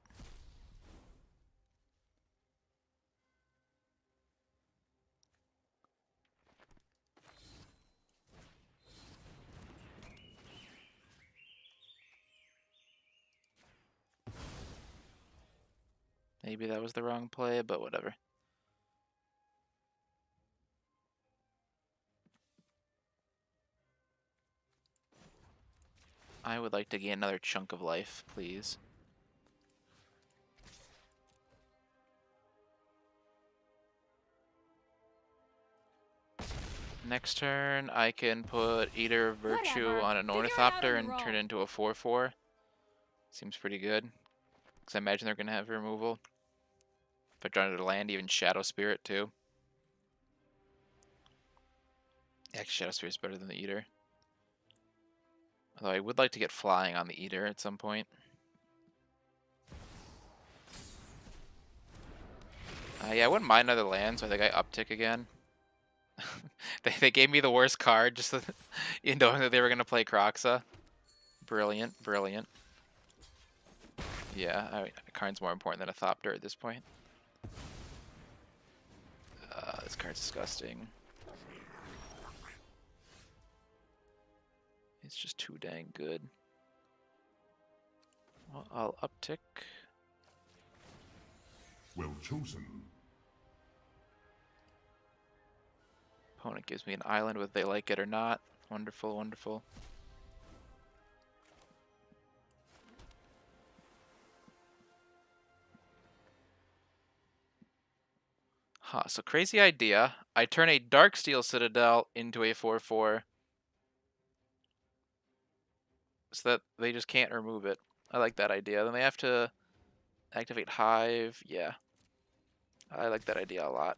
Maybe that was the wrong play, but whatever. I would like to gain another chunk of life, please. Next turn, I can put Eater of Virtue Whatever. on an Figure it out Ornithopter on and your turn own. it into a 4/4. Seems pretty good. Because I imagine they're going to have removal. If I draw to land, even Shadow Spirit too. Actually, Shadow Spirit's better than the Eater. Although I would like to get flying on the Eater at some point. Yeah, I wouldn't mind another land, so I think I uptick again. They gave me the worst card, just in knowing that they were going to play Croxa. Brilliant, brilliant. Yeah, a card's more important than a Thopter at this point. This card's disgusting. It's just too dang good. Well, I'll uptick. Well chosen. Opponent gives me an island whether they like it or not. Wonderful, wonderful. Huh, so crazy idea. I turn a Darksteel Citadel into a 4/4. So that they just can't remove it. I like that idea. Then they have to activate Hive. Yeah. I like that idea a lot.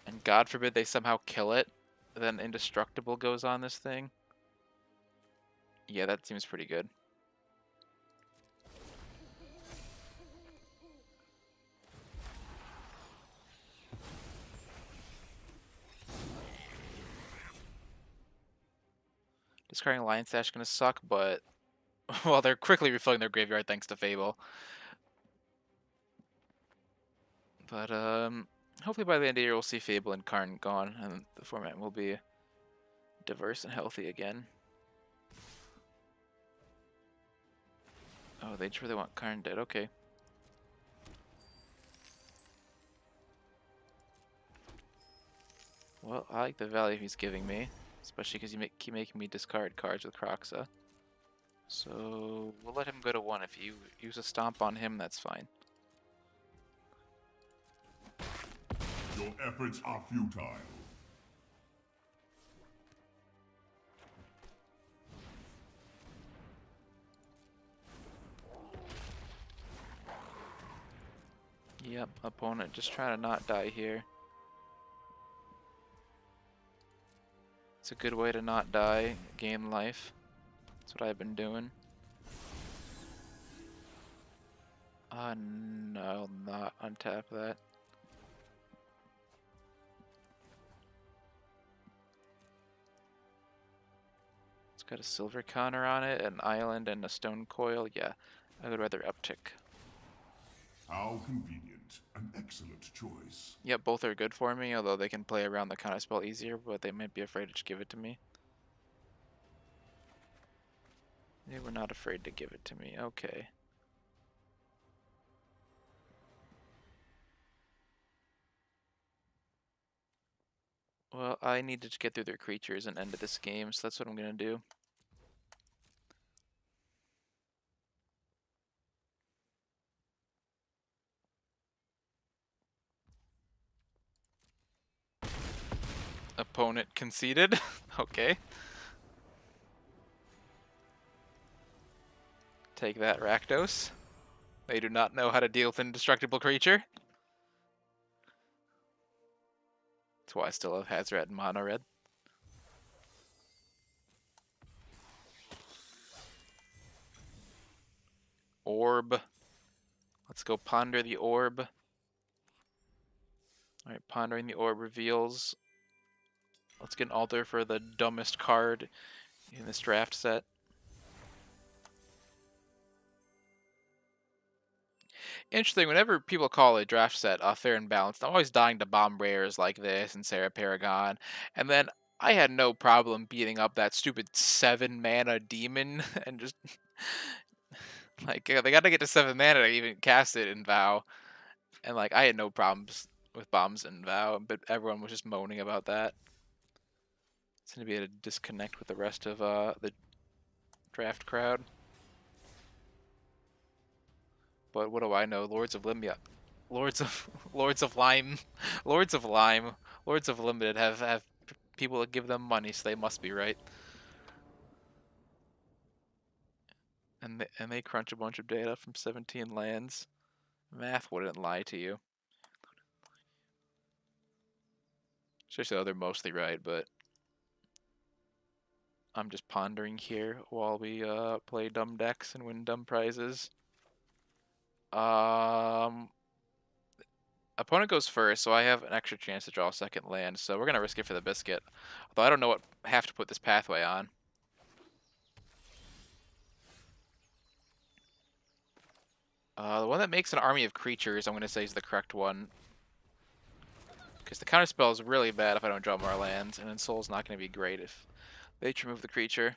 And God forbid they somehow kill it. Then Indestructible goes on this thing. Yeah, that seems pretty good. Discarding Lion Sash is gonna suck, but well, they're quickly refilling their graveyard thanks to Fable. But hopefully by the end of the year we'll see Fable and Karn gone, and the format will be diverse and healthy again. Oh, they just really want Karn dead. Okay. Well, I like the value he's giving me, especially because you keep making me discard cards with Croxa. So we'll let him go to 1. If you use a stomp on him, that's fine. Your efforts are futile. Yep, opponent just trying to not die here. It's a good way to not die, gain life. That's what I've been doing. No, I'll not untap that. It's got a silver counter on it, an island, and a stone coil. Yeah, I would rather uptick. How convenient. An excellent choice. Yep, both are good for me, although they can play around the counterspell easier, but they might be afraid to just give it to me. They were not afraid to give it to me. Okay. Well, I need to get through their creatures and end this game, so that's what I'm going to do. Opponent conceded. Okay. Take that, Rakdos. They do not know how to deal with an indestructible creature. That's why I still have Hazoret and Mono Red. Orb. Let's go ponder the orb. Alright, pondering the orb reveals. Let's get an altar for the dumbest card in this draft set. Interesting, whenever people call a draft set fair and balanced, I'm always dying to bomb rares like this and Sarah Paragon. And then I had no problem beating up that stupid 7-mana demon and just like they gotta get to 7 mana to even cast it in Vow. And like I had no problems with bombs in Vow, but everyone was just moaning about that. It's gonna be a disconnect with the rest of the draft crowd. But what do I know? Lords of Limia, Lords of Lords of Lime, Lords of Lime, Lords of Limited have people that give them money, so they must be right. And they crunch a bunch of data from 17 lands. Math wouldn't lie to you. Especially though they're mostly right, but I'm just pondering here while we play dumb decks and win dumb prizes. Opponent goes first, so I have an extra chance to draw a second land, so we're gonna risk it for the biscuit. Although I don't know what have to put this pathway on. The one that makes an army of creatures, I'm gonna say is the correct one. Because the counterspell is really bad if I don't draw more lands, and Ensoul's not gonna be great if they remove the creature.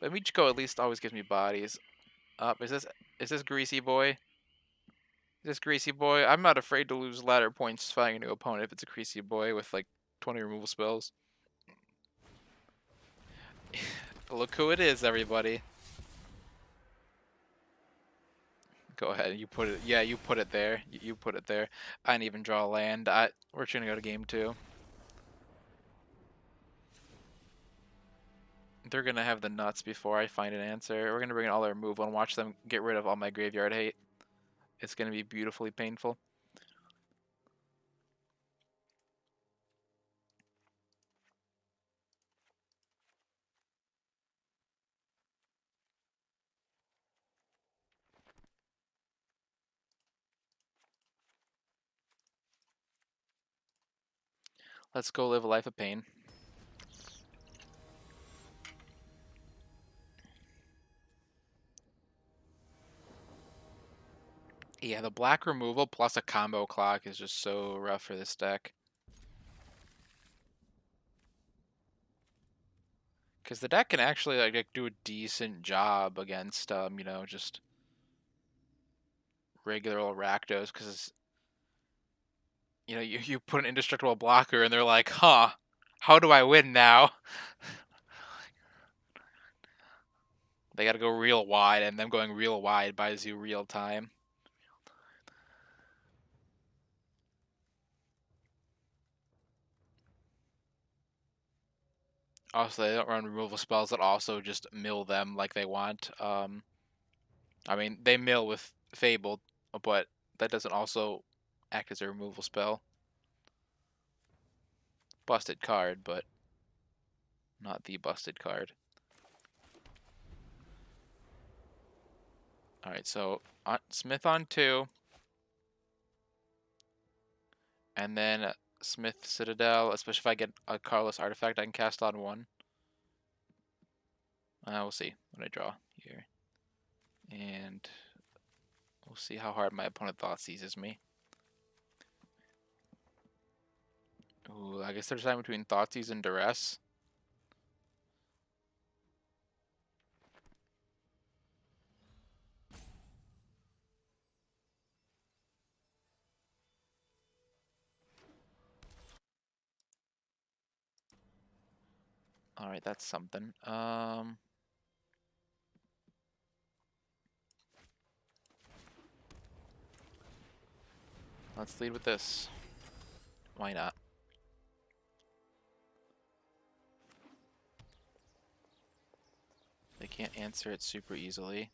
But Michiko at least always gives me bodies. Is this Greasy Boy? Is this Greasy Boy? I'm not afraid to lose ladder points fighting a new opponent if it's a Greasy Boy with like 20 removal spells. Look who it is, everybody. Go ahead, you put it. Yeah, you put it there. You put it there. I didn't even draw a land. We're just gonna go to game 2. They're gonna have the nuts before I find an answer. We're gonna bring in all their removal and watch them get rid of all my graveyard hate. It's gonna be beautifully painful. Let's go live a life of pain. Yeah, the black removal plus a combo clock is just so rough for this deck. Because the deck can actually like do a decent job against just regular old Rakdos. Because you put an indestructible blocker and they're like, huh, how do I win now? They got to go real wide, and them going real wide buys you real time. Also, they don't run removal spells that also just mill them like they want. I mean, they mill with Fabled, but that doesn't also act as a removal spell. Busted card, but not the busted card. Alright, so Smith on 2. And then Smith Citadel, especially if I get a colorless artifact I can cast on 1. We'll see what I draw here. And we'll see how hard my opponent thought seizes me. Ooh, I guess they're deciding between Thoughtseize and Duress. Alright, that's something. Let's lead with this. Why not? They can't answer it super easily.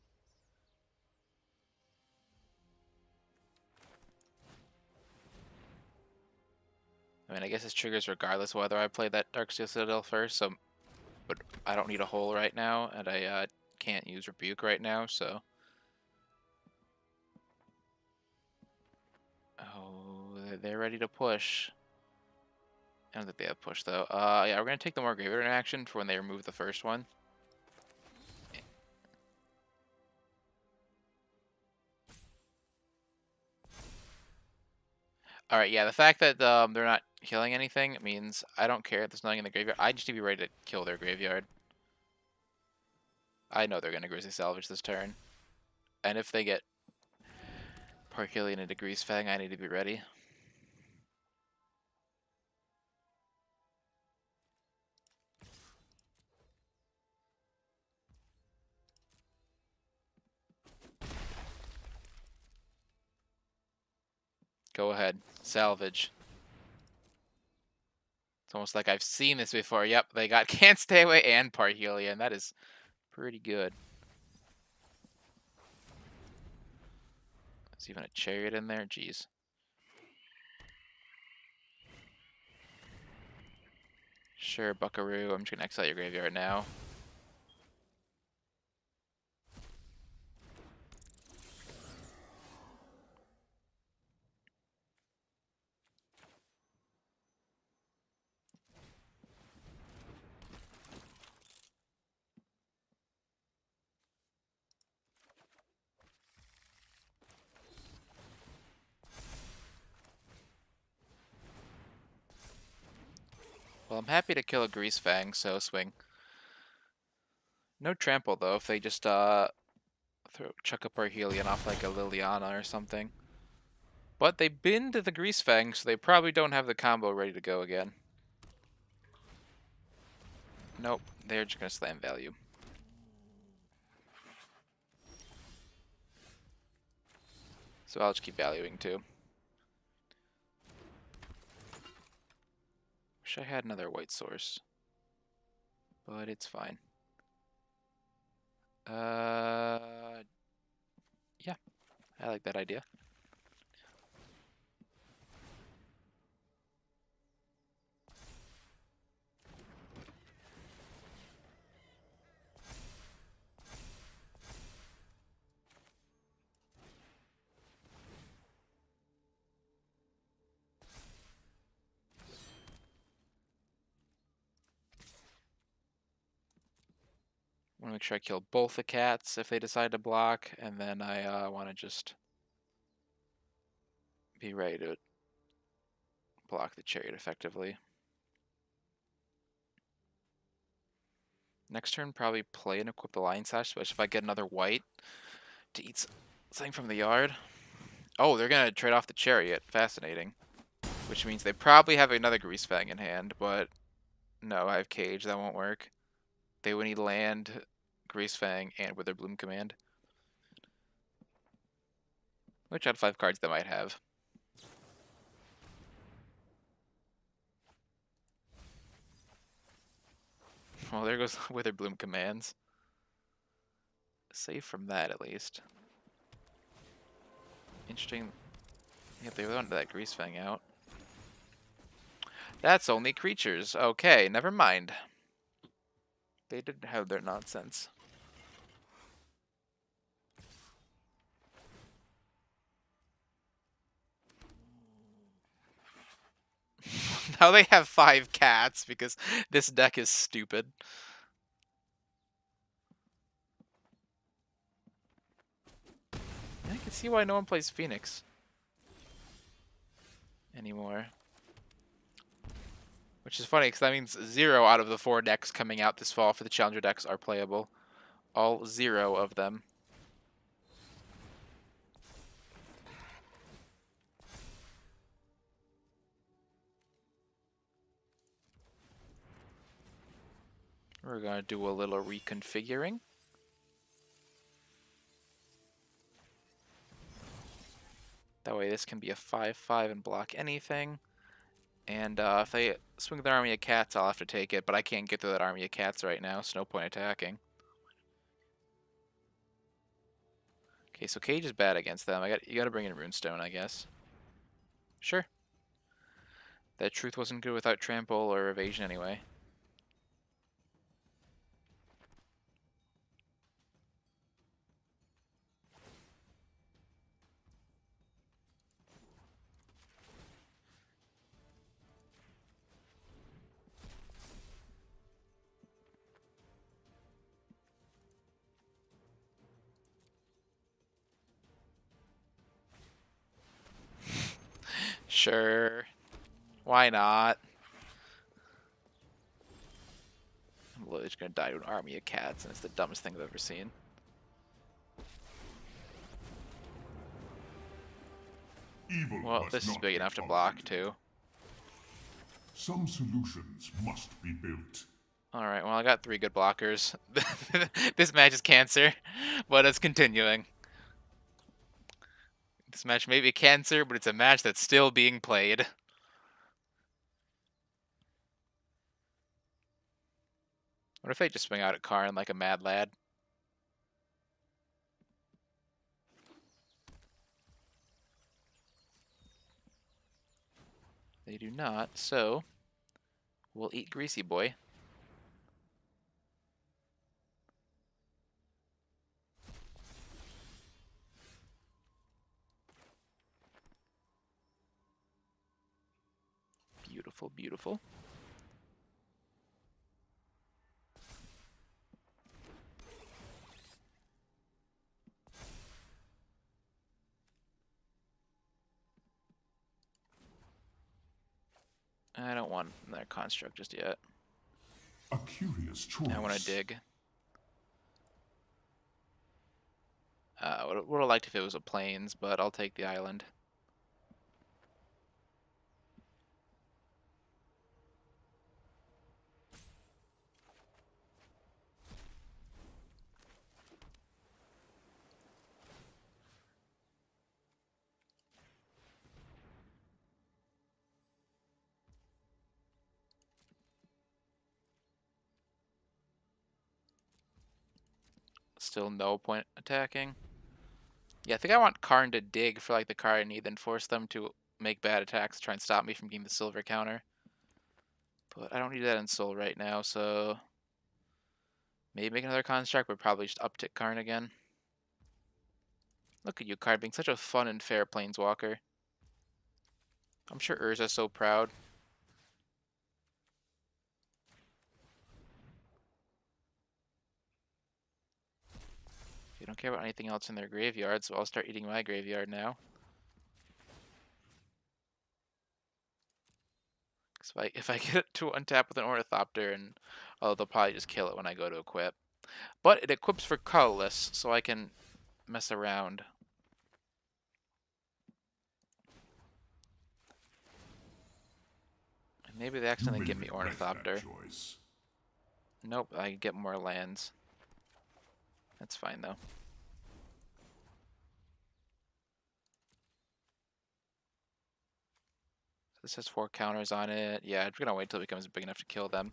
I mean, I guess this triggers regardless whether I play that Darksteel Citadel first, so... But I don't need a hole right now, and I can't use Rebuke right now, so... Oh, they're ready to push. I don't think they have push, though. Yeah, we're going to take the more Graveyard in action for when they remove the first one. Alright, yeah, the fact that they're not killing anything means I don't care if there's nothing in the graveyard. I just need to be ready to kill their graveyard. I know they're going to Grizzly Salvage this turn. And if they get Parkillion into Grease Fang, I need to be ready. Go ahead. Salvage. It's almost like I've seen this before. Yep, they got Can't Stay Away and Parhelion. That is pretty good. There's even a Chariot in there. Jeez. Sure, Buckaroo. I'm just going to exile your graveyard now. Well, I'm happy to kill a Grease Fang, so swing. No trample, though, if they just chuck a Parhelion off like a Liliana or something. But they bin to the Grease Fang, so they probably don't have the combo ready to go again. Nope, they're just going to slam value. So I'll just keep valuing too. Wish I had another white source. But it's fine. Yeah, I like that idea. Want to make sure I kill both the cats if they decide to block, and then I want to just be ready to block the Chariot effectively. Next turn, probably play and equip the Lion Sash, especially if I get another white to eat something from the yard. Oh, they're going to trade off the Chariot. Fascinating. Which means they probably have another Grease Fang in hand, but no, I have Cage. That won't work. They would need land, Grease Fang, and Wither Bloom Command. Which out of 5 cards they might have. Well, there goes Wither Bloom Commands. Save from that, at least. Interesting. Yeah, they wanted that Grease Fang out. That's only creatures. Okay, never mind. They didn't have their nonsense. Now they have 5 cats because this deck is stupid. I can see why no one plays Phoenix anymore. Which is funny because that means 0 out of the 4 decks coming out this fall for the Challenger decks are playable. All 0 of them. We're going to do a little reconfiguring. That way this can be a 5/5 and block anything. And if they swing their army of cats, I'll have to take it, but I can't get through that army of cats right now, so no point attacking. Okay, so Cage is bad against them. You gotta bring in Runestone, I guess. Sure. That truth wasn't good without trample or evasion anyway. Sure. Why not? I'm literally just gonna die to an army of cats, and it's the dumbest thing I've ever seen. Evil Well, must this is not big be enough to block, tolerated. too. Some solutions must be built. Alright, well, I got 3 good blockers. This match is cancer, but it's continuing. This match may be cancer, but it's a match that's still being played. What if I just swing out at Karn like a mad lad? They do not, so we'll eat Greasy Boy. Beautiful, beautiful. I don't want another construct just yet. A curious choice. I want to dig. Would have liked if it was a plains, but I'll take the island. Still no point attacking. Yeah, I think I want Karn to dig for like the card I need, then force them to make bad attacks, try and stop me from getting the silver counter. But I don't need that in Soul right now, so maybe make another construct, but probably just uptick Karn again. Look at you, Karn, being such a fun and fair planeswalker. I'm sure Urza's so proud. They don't care about anything else in their graveyard, so I'll start eating my graveyard now. So if I get it to untap with an Ornithopter, and oh, they'll probably just kill it when I go to equip. But it equips for colorless, so I can mess around. And maybe they You accidentally may give me regret that Ornithopter. choice. Nope, I get more lands. That's fine though. This has 4 counters on it. Yeah, I'm gonna wait till it becomes big enough to kill them.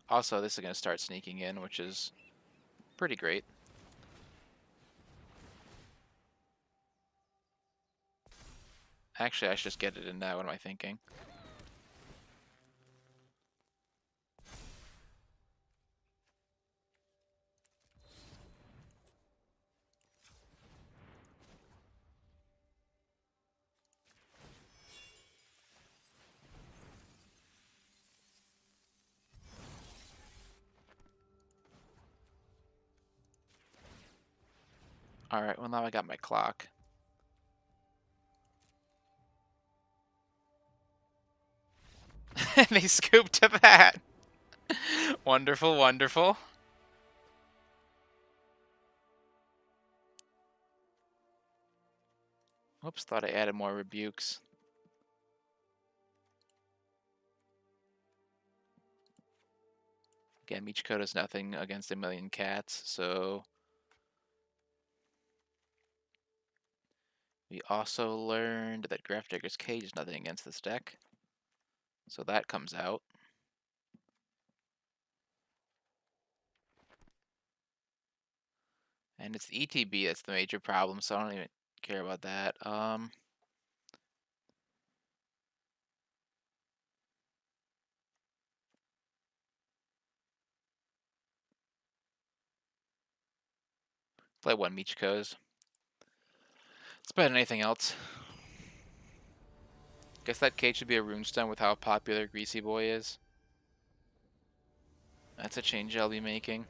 Also, this is gonna start sneaking in, which is pretty great. Actually, I should just get it in now. What am I thinking? Alright, well now I got my clock. And they scooped to that! Wonderful, wonderful. Whoops, thought I added more rebukes. Again, Michiko does nothing against a million cats, so... We also learned that Grafdigger's Cage is nothing against this deck. So that comes out. And it's the ETB that's the major problem, so I don't even care about that. Play one Michiko's. It's better than anything else. Guess that cage should be a runestone with how popular Greasy Boy is. That's a change I'll be making.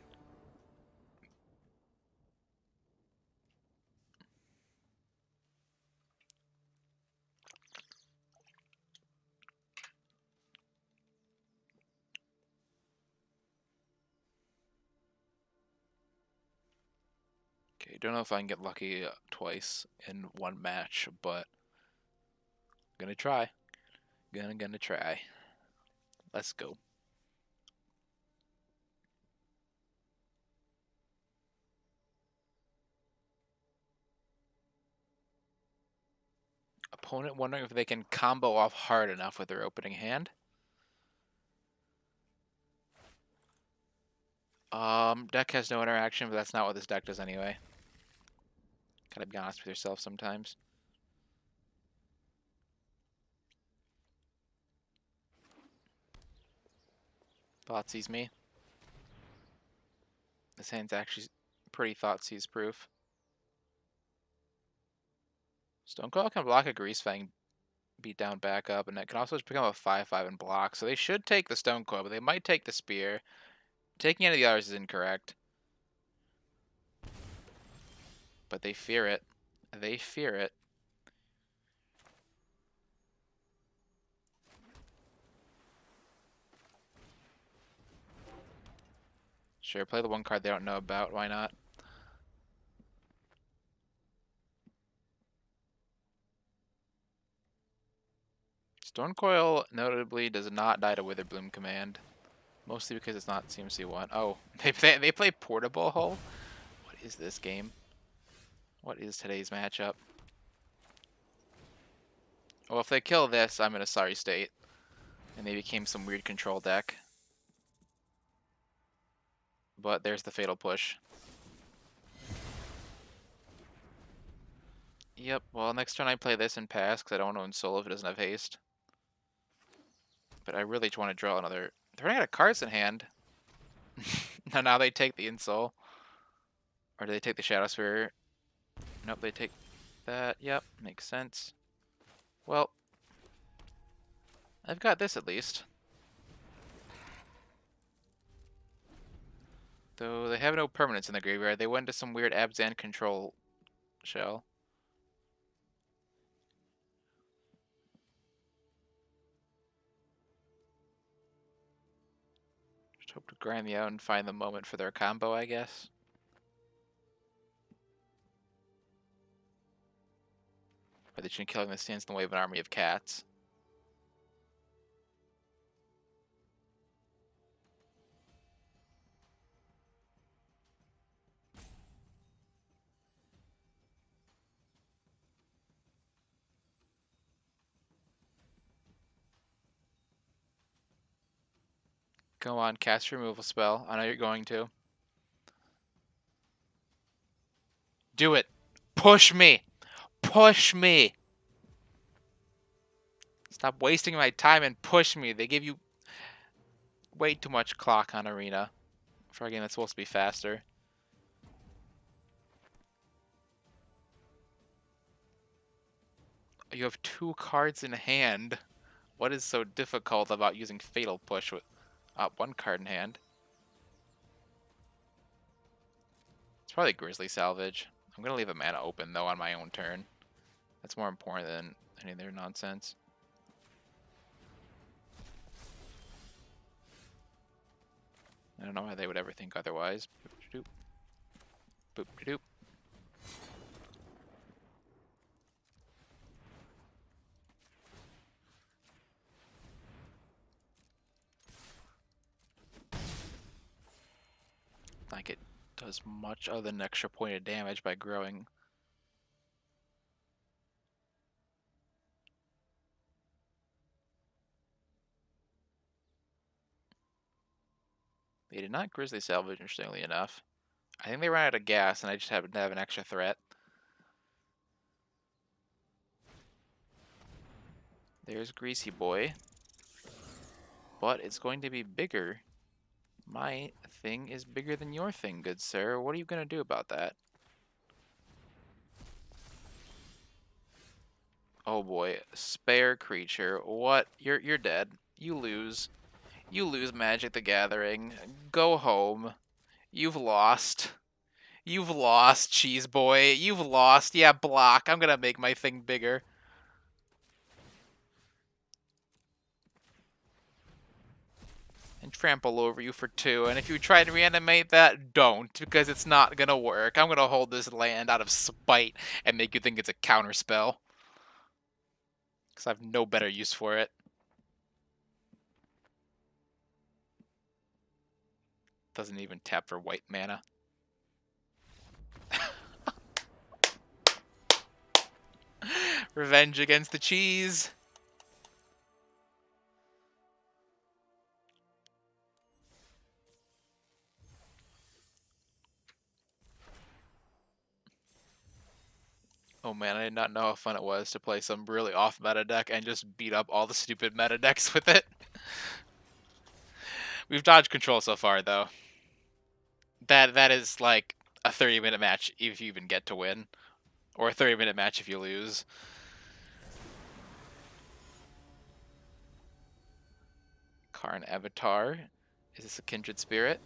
Okay, don't know if I can get lucky twice in one match, but gonna try. Gonna try. Let's go. Opponent wondering if they can combo off hard enough with their opening hand. Deck has no interaction, but that's not what this deck does anyway. Gotta be honest with yourself sometimes. Thoughtseize me. This hand's actually pretty Thoughtseize proof. Stonecoil can block a Grease Fang, beat down back up, and it can also just become a 5/5 and block. So they should take the Stonecoil, but they might take the Spear. Taking any of the others is incorrect. But they fear it. They fear it. Sure, play the one card they don't know about. Why not? Stormcoil notably does not die to Witherbloom command. Mostly because it's not CMC1. Oh, they play Portable Hull? What is this game? What is today's matchup? Well, if they kill this, I'm in a sorry state. And they became some weird control deck. But there's the Fatal Push. Yep, well, next turn I play this and pass, because I don't want to Ensoul if it doesn't have haste. But I really just want to draw another... They're running out of cards in hand. Now they take the Ensoul. Or do they take the Shadow Sphere? Nope, they take that. Yep, makes sense. Well, I've got this at least. Though they have no permanents in the graveyard. They went to some weird Abzan control shell. Just hope to grind me out and find the moment for their combo, I guess. Or they should killing the stands in the way of an army of cats. Go on, cast removal spell. I know you're going to. Do it. Push me. Push me. Stop wasting my time and push me. They give you way too much clock on Arena for a game that's supposed to be faster. You have 2 cards in hand. What is so difficult about using Fatal Push with 1 card in hand? It's probably Grizzly Salvage. I'm going to leave a mana open, though, on my own turn. That's more important than any of their nonsense. I don't know why they would ever think otherwise. Boop-de-doop. Boop-de-doop. Like it does much other than extra point of damage by growing. They did not Grizzly Salvage, interestingly enough. I think they ran out of gas, and I just happened to have an extra threat. There's Greasy Boy. But it's going to be bigger. My thing is bigger than your thing, good sir. What are you going to do about that? Oh boy, spare creature. What? You're dead. You lose. You lose Magic the Gathering. Go home. You've lost. You've lost, cheese boy. You've lost. Yeah, block. I'm gonna make my thing bigger. And trample over you for 2. And if you try to reanimate that, don't, because it's not gonna work. I'm gonna hold this land out of spite and make you think it's a counterspell. Because I have no better use for it. Doesn't even tap for white mana. Revenge against the cheese. Oh man, I did not know how fun it was to play some really off meta deck and just beat up all the stupid meta decks with it. We've dodged control so far though. That is like a 30-minute match if you even get to win. Or a 30-minute match if you lose. Karn Avatar. Is this a kindred spirit?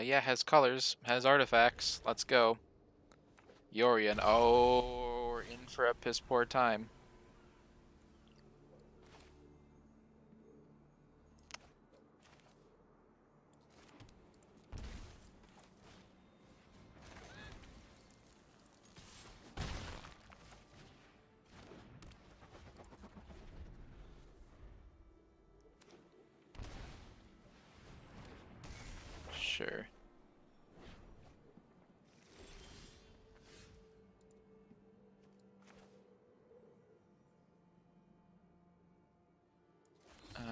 Yeah, has colors, has artifacts. Let's go. Yorion. Oh, we're in for a piss poor time. Sure.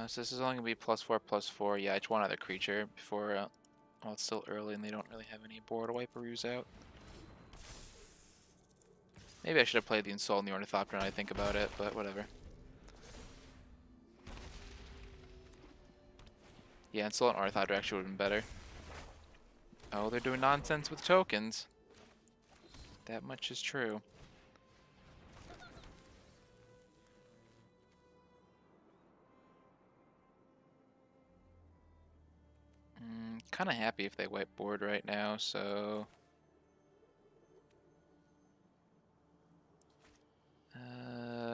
So this is only gonna be +4/+4. Yeah, it's one other creature before. Well, it's still early and they don't really have any board wiperoos out. Maybe I should have played the Ensoul and the Ornithopter now I think about it, but whatever. Yeah, Ensoul and Ornithopter actually would have been better. Oh, they're doing nonsense with tokens. That much is true. Kind of happy if they wipe board right now, so...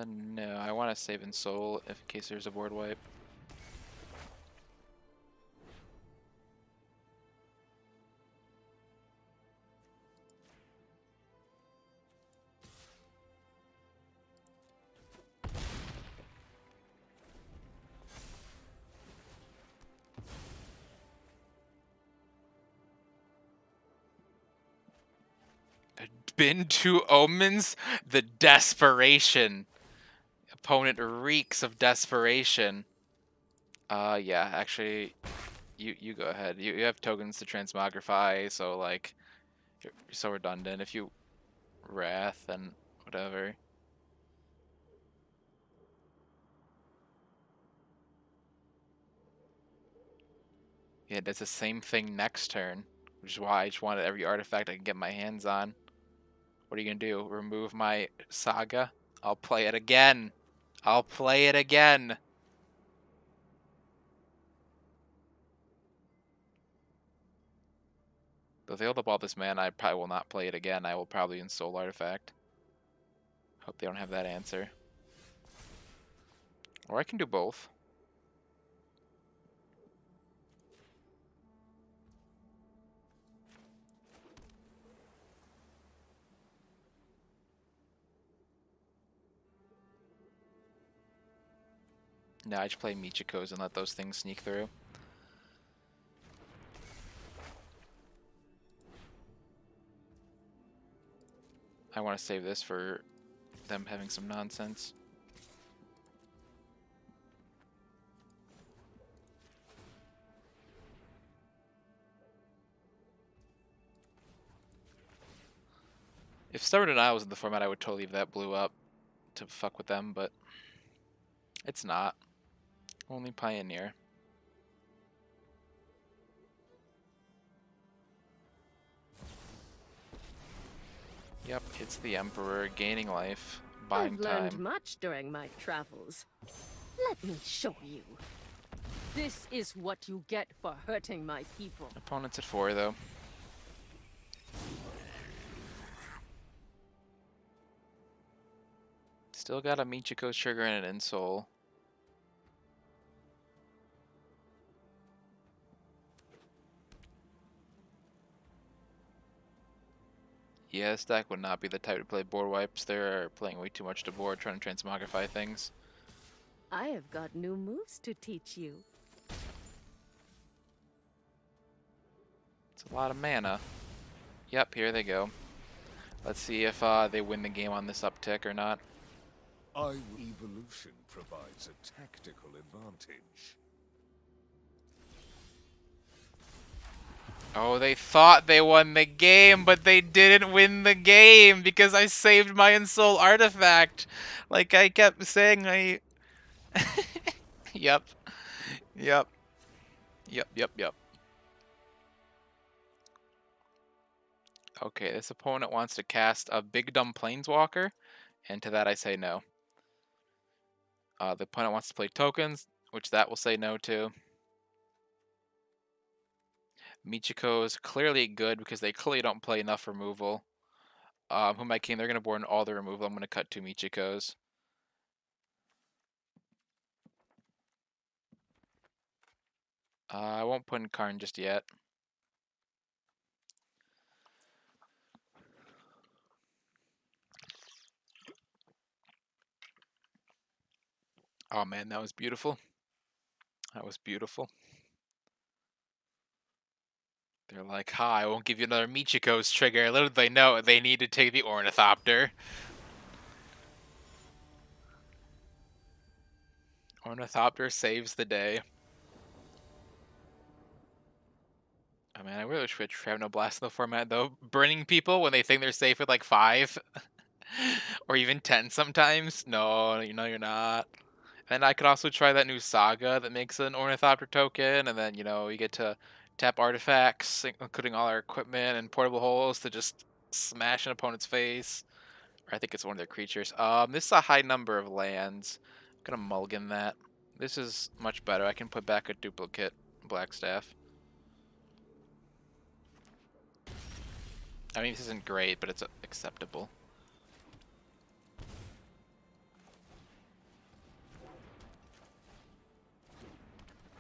No, I want to save Ensoul if in case there's a board wipe. Been 2 omens? The desperation. Opponent reeks of desperation. Yeah, actually, you go ahead. You have tokens to transmogrify, so like, you're so redundant. If you wrath, then whatever. Yeah, it does the same thing next turn, which is why I just wanted every artifact I can get my hands on. What are you gonna do? Remove my saga? I'll play it again. I'll play it again. If they hold up all this mana, I probably will not play it again. I will probably Ensoul Artifact. Hope they don't have that answer. Or I can do both. No, I just play Michiko's and let those things sneak through. I want to save this for them having some nonsense. If Stubborn Denial was in the format, I would totally leave that blue up to fuck with them, but it's not. Only Pioneer. Yep, it's the Emperor gaining life, buying I've learned time. much during my travels. Let me show you. This is what you get for hurting my people. Opponent's at 4 though. Still got a Michiko's trigger and an Ensoul. Yeah, this deck would not be the type to play board wipes. They're playing way too much to board, trying to transmogrify things. I have got new moves to teach you. It's a lot of mana. Yep, here they go. Let's see if they win the game on this uptick or not. Evolution provides a tactical advantage. Oh, they thought they won the game, but they didn't win the game because I saved my Ensoul artifact. Like I kept saying, I... Yep. Yep. Yep, yep, yep. Okay, this opponent wants to cast a Big Dumb Planeswalker, and to that I say no. The opponent wants to play tokens, which that will say no to. Michiko's clearly good because they clearly don't play enough removal. Who my king, they're going to board all the removal. I'm going to cut 2 Michikos. I won't put in Karn just yet. Oh man, that was beautiful. That was beautiful. They're like, ha, I won't give you another Michiko's trigger. Little do they know they need to take the Ornithopter. Ornithopter saves the day. Oh man, I really wish we had no blast in the format though. Burning people when they think they're safe with like 5. Or even 10 sometimes. No, you're not. And I could also try that new saga that makes an Ornithopter token, and then, you get to tap artifacts, including all our equipment and portable holes, to just smash an opponent's face. Or I think it's one of their creatures. This is a high number of lands. I'm gonna mulligan that. This is much better. I can put back a duplicate Blackstaff. I mean, this isn't great, but it's acceptable.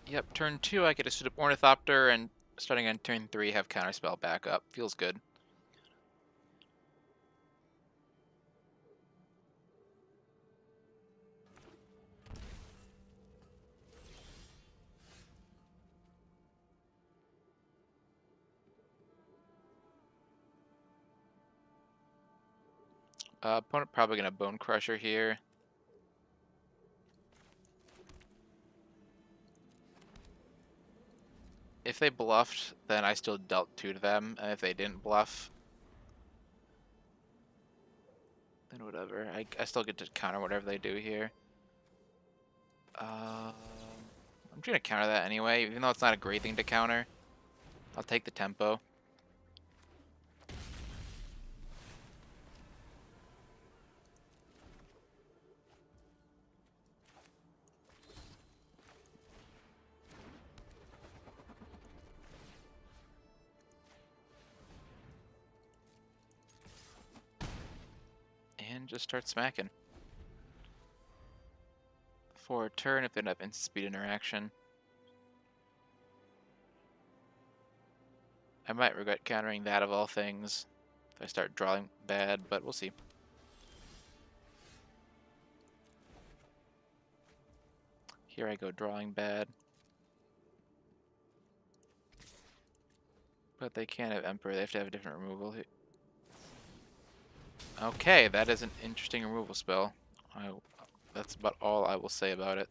Yep, turn 2 I get a suit up Ornithopter, and starting on turn 3 have Counterspell back up. Feels good. Opponent probably gonna Bone Crusher here. If they bluffed, then I still dealt 2 to them, and if they didn't bluff, then whatever. I still get to counter whatever they do here. I'm gonna counter that anyway, even though it's not a great thing to counter. I'll take the tempo. And just start smacking. For a turn if they don't have instant speed interaction. I might regret countering that of all things if I start drawing bad, but we'll see. Here I go drawing bad. But they can't have Emperor, they have to have a different removal. Okay, that is an interesting removal spell. That's about all I will say about it.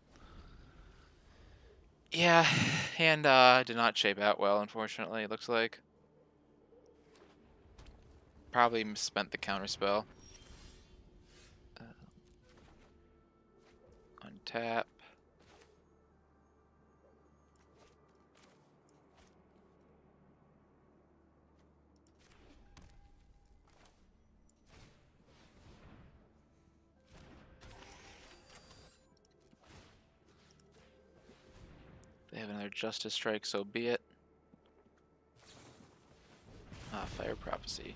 Yeah, and did not shape out well, unfortunately, it looks like. probably misspent the counterspell. Untap. They have another Justice Strike, so be it. Ah, Fire Prophecy.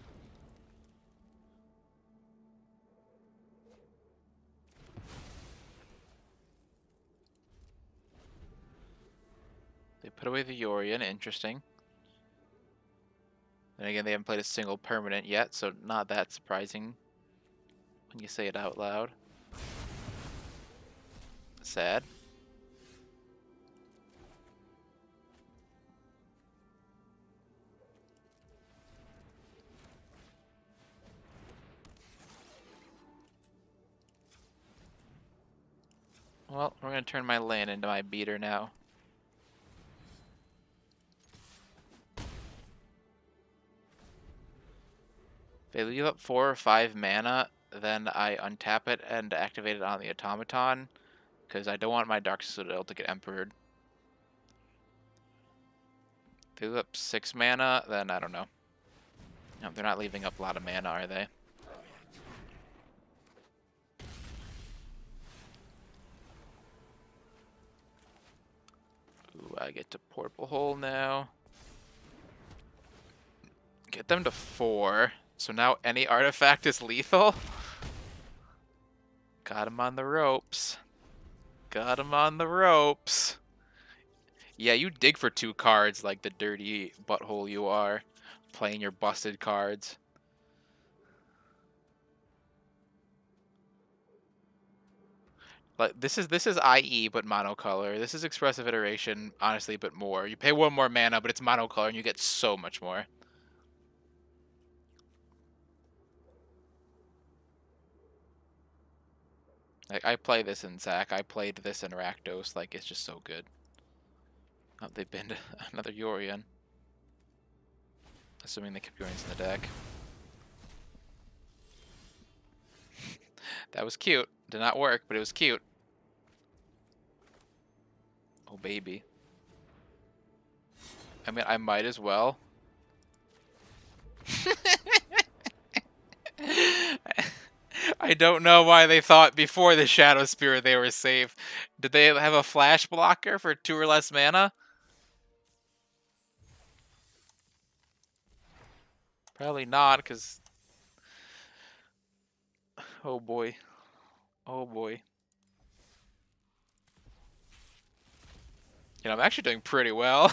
They put away the Yorion, interesting. And again, they haven't played a single permanent yet, so not that surprising when you say it out loud. Sad. Well, we're going to turn my land into my beater now. If they leave up 4 or 5 mana, then I untap it and activate it on the automaton, because I don't want my Dark Citadel to get Emperored. If they leave up 6 mana, then I don't know. No, they're not leaving up a lot of mana, are they? Ooh, I get to Portable Hole now. Get them to 4. So now any artifact is lethal? Got him on the ropes. Got him on the ropes. Yeah, you dig for 2 cards like the dirty butthole you are. Playing your busted cards. Like this is IE but monocolor. This is expressive iteration, honestly, but more. You pay 1 more mana, but it's monocolor and you get so much more. Like I play this in Zac, I played this in Rakdos, like it's just so good. Oh, they binned another Yorion. Assuming they kept Yorions in the deck. That was cute. Did not work, but it was cute. Oh, baby. I mean, I might as well. I don't know why they thought before the Shadow Spear they were safe. Did they have a flash blocker for 2 or less mana? Probably not, because... Oh boy. Oh boy. You know, I'm actually doing pretty well.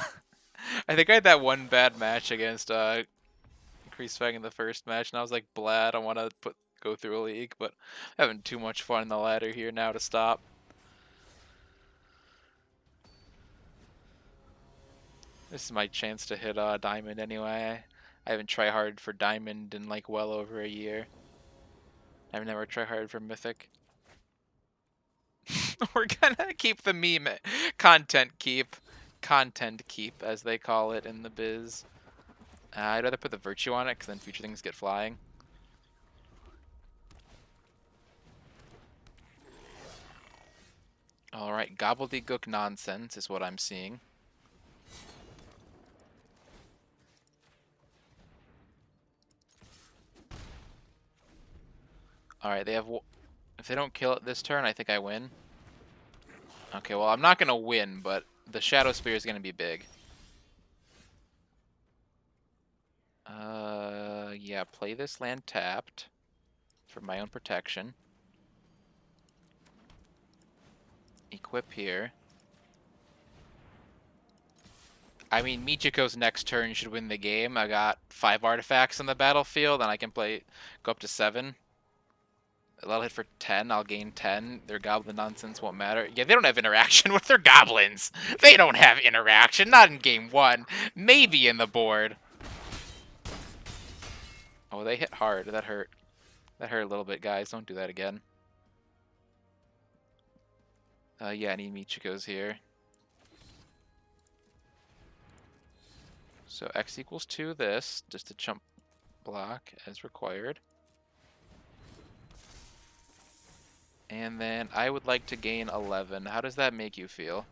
I think I had that one bad match against Increased Fang in the first match, and I was like, blah, I don't want to go through a league, but having too much fun in the ladder here now to stop. This is my chance to hit Diamond anyway. I haven't tried hard for Diamond in like well over a year. I've never tried hard for Mythic. We're gonna keep the meme content keep, as they call it in the biz. I'd rather put the Virtue on it, because then future things get flying. Alright, gobbledygook nonsense is what I'm seeing. Alright, they have... If they don't kill it this turn, I think I win. Okay, well, I'm not going to win, but the Shadow Spear is going to be big. Yeah, play this land tapped for my own protection. Equip here. I mean, Michiko's next turn should win the game. I got 5 artifacts on the battlefield, and I can go up to 7. That'll hit for 10. I'll gain 10. Their goblin nonsense won't matter. Yeah, they don't have interaction with their goblins. They don't have interaction. Not in game 1. Maybe in the board. Oh, they hit hard. That hurt. That hurt a little bit, guys. Don't do that again. Yeah, I need Michiko's here. So X equals 2 this, just to block as required. And then I would like to gain 11. How does that make you feel?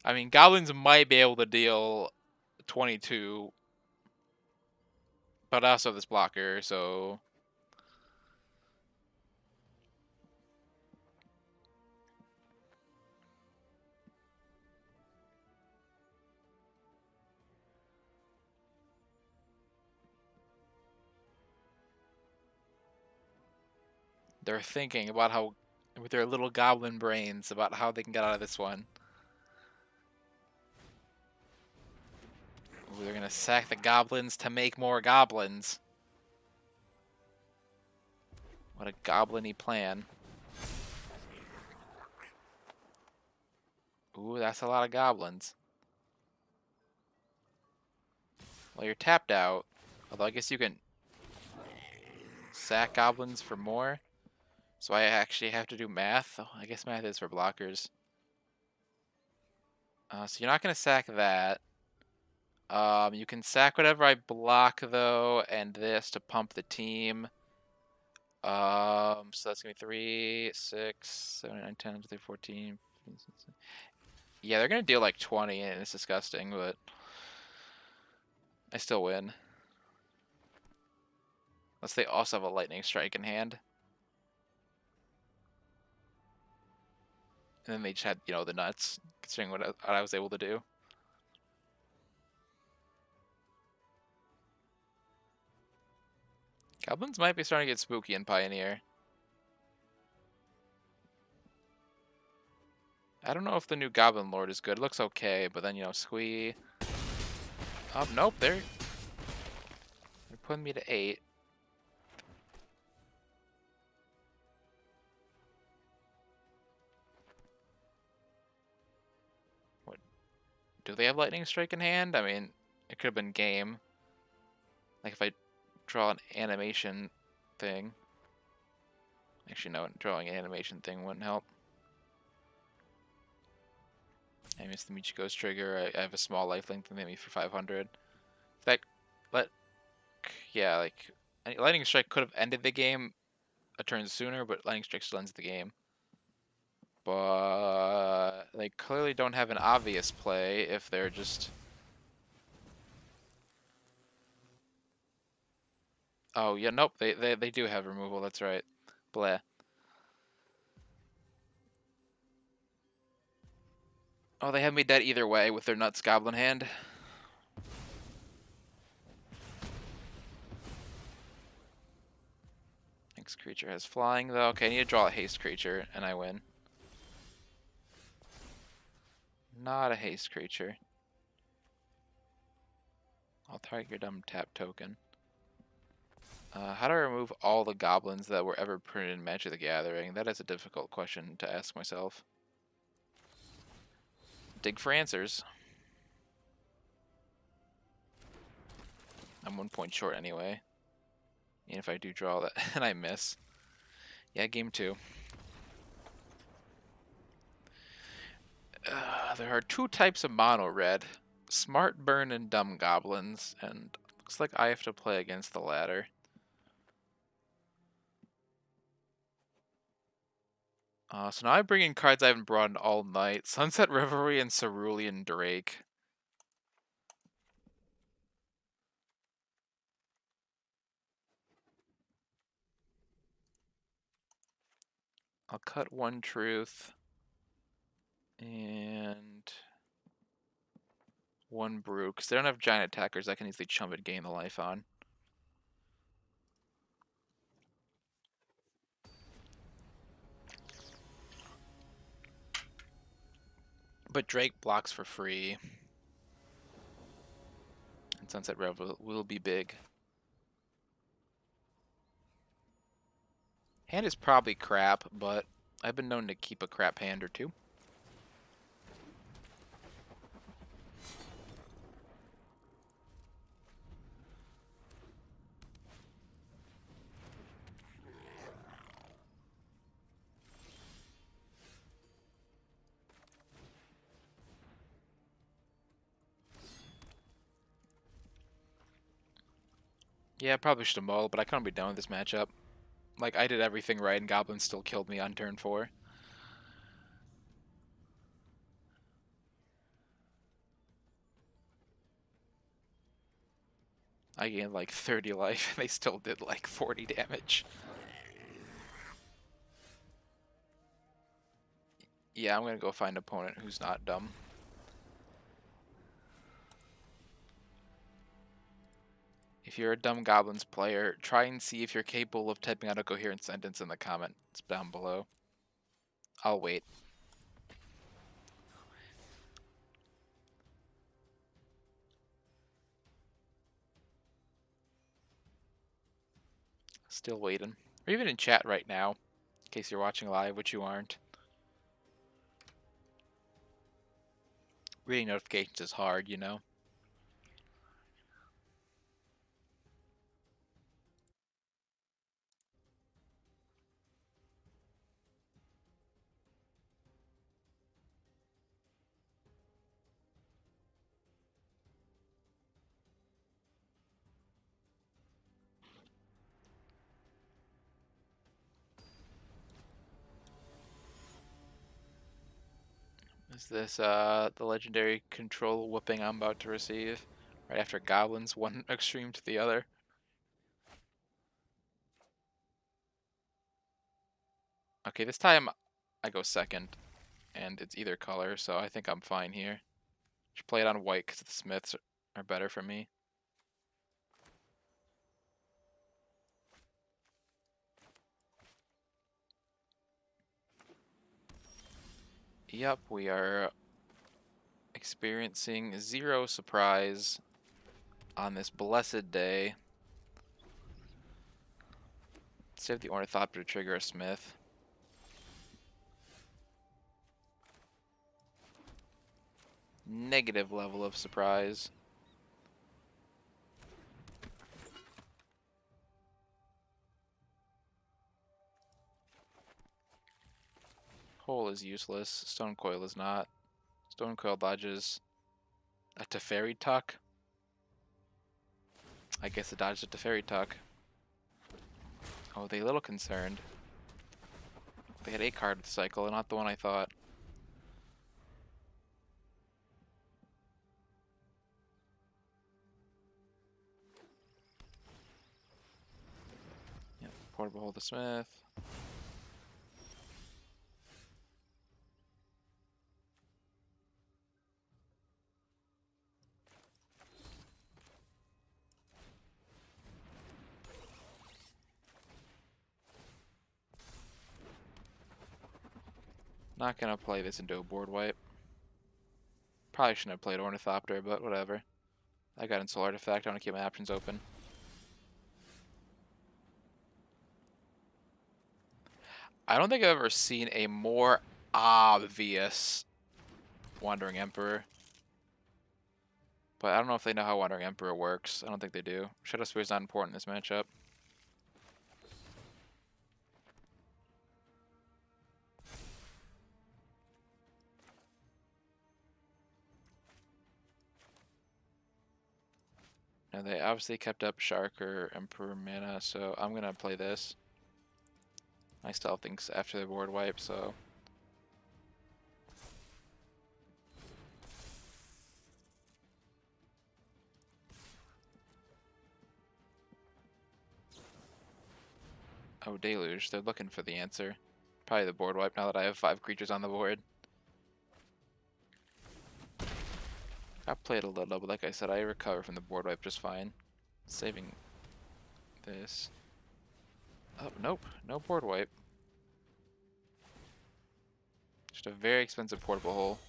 I mean, goblins might be able to deal 22, but I also have this blocker, so... They're thinking about how, with their little goblin brains, about how they can get out of this one. Ooh, they're gonna sack the goblins to make more goblins. What a goblin-y plan. Ooh, that's a lot of goblins. Well, you're tapped out. Although I guess you can sack goblins for more. So I actually have to do math. Oh, I guess math is for blockers. So you're not going to sack that. You can sack whatever I block, though, and this to pump the team. So that's going to be 3, 6, 7, 9, 10, 11, 14. 15, 16. Yeah, they're going to deal like 20, and it's disgusting, but I still win. Unless they also have a lightning strike in hand. And then they just had, you know, the nuts, considering what I was able to do. Goblins might be starting to get spooky in Pioneer. I don't know if the new Goblin Lord is good. It looks okay, but then, you know, Squee. Oh, nope, they're putting me to 8. What? Do they have Lightning Strike in hand? I mean, it could have been game. Like if I draw an animation thing. Actually, no, drawing an animation thing wouldn't help. I missed the Michiko's trigger. I have a small lifelink that made me for 500. That, but yeah, like Lightning Strike could have ended the game a turn sooner, but Lightning Strike still ends the game. But they clearly don't have an obvious play if they're just... Oh, yeah, nope, they do have removal, that's right. Bleh. Oh, they have me dead either way with their Nuts Goblin hand. Next creature has flying, though. Okay, I need to draw a haste creature, and I win. Not a haste creature. I'll target your dumb tap token. How do I remove all the goblins that were ever printed in Magic the Gathering? That is a difficult question to ask myself. Dig for answers. I'm 1 point short anyway. And if I do draw that and I miss. Yeah, game 2. There are 2 types of mono red. Smart Burn and Dumb Goblins. And looks like I have to play against the latter. So now I bring in cards I haven't brought in all night. Sunset Reverie and Cerulean Drake. I'll cut 1 truth. And 1 brew. Because they don't have giant attackers I can easily chump and gain the life on. But Drake blocks for free. And Sunset Rev will be big. Hand is probably crap, but I've been known to keep a crap hand or 2. Yeah, probably should have mulled, but I couldn't be done with this matchup. Like, I did everything right, and Goblins still killed me on turn 4. I gained like 30 life, and they still did like 40 damage. Yeah, I'm gonna go find an opponent who's not dumb. If you're a dumb Goblins player, try and see if you're capable of typing out a coherent sentence in the comments down below. I'll wait. Still waiting. Or even in chat right now, in case you're watching live, which you aren't. Reading notifications is hard, you know? Is this the legendary control whooping I'm about to receive? Right after Goblins, one extreme to the other. Okay, this time I go second, and it's either color, so I think I'm fine here. Should play it on white because the Smiths are better for me. Yep, we are experiencing 0 surprise on this blessed day. Save the Ornithopter to trigger a Smith. Negative level of surprise. Hole is useless. Stone Coil is not. Stone Coil dodges a Teferi Tuck. I guess it dodged a Teferi Tuck. Oh, they a little concerned. They had a card with cycle, and not the one I thought. Yep, Portable Hole the Smith. Not gonna play this into a board wipe. Probably shouldn't have played Ornithopter, but whatever. I got Ensoul Artifact, I want to keep my options open. I don't think I've ever seen a more obvious Wandering Emperor. But I don't know if they know how Wandering Emperor works. I don't think they do. Shadow Spear is not important in this matchup. Now they obviously kept up Shark or Emperor mana, so I'm gonna play this. I still think after the board wipe, so oh, Deluge. They're looking for the answer. Probably the board wipe now that I have 5 creatures on the board. I played a little, but like I said, I recover from the board wipe just fine. Saving this. Oh, nope. No board wipe. Just a very expensive portable hole.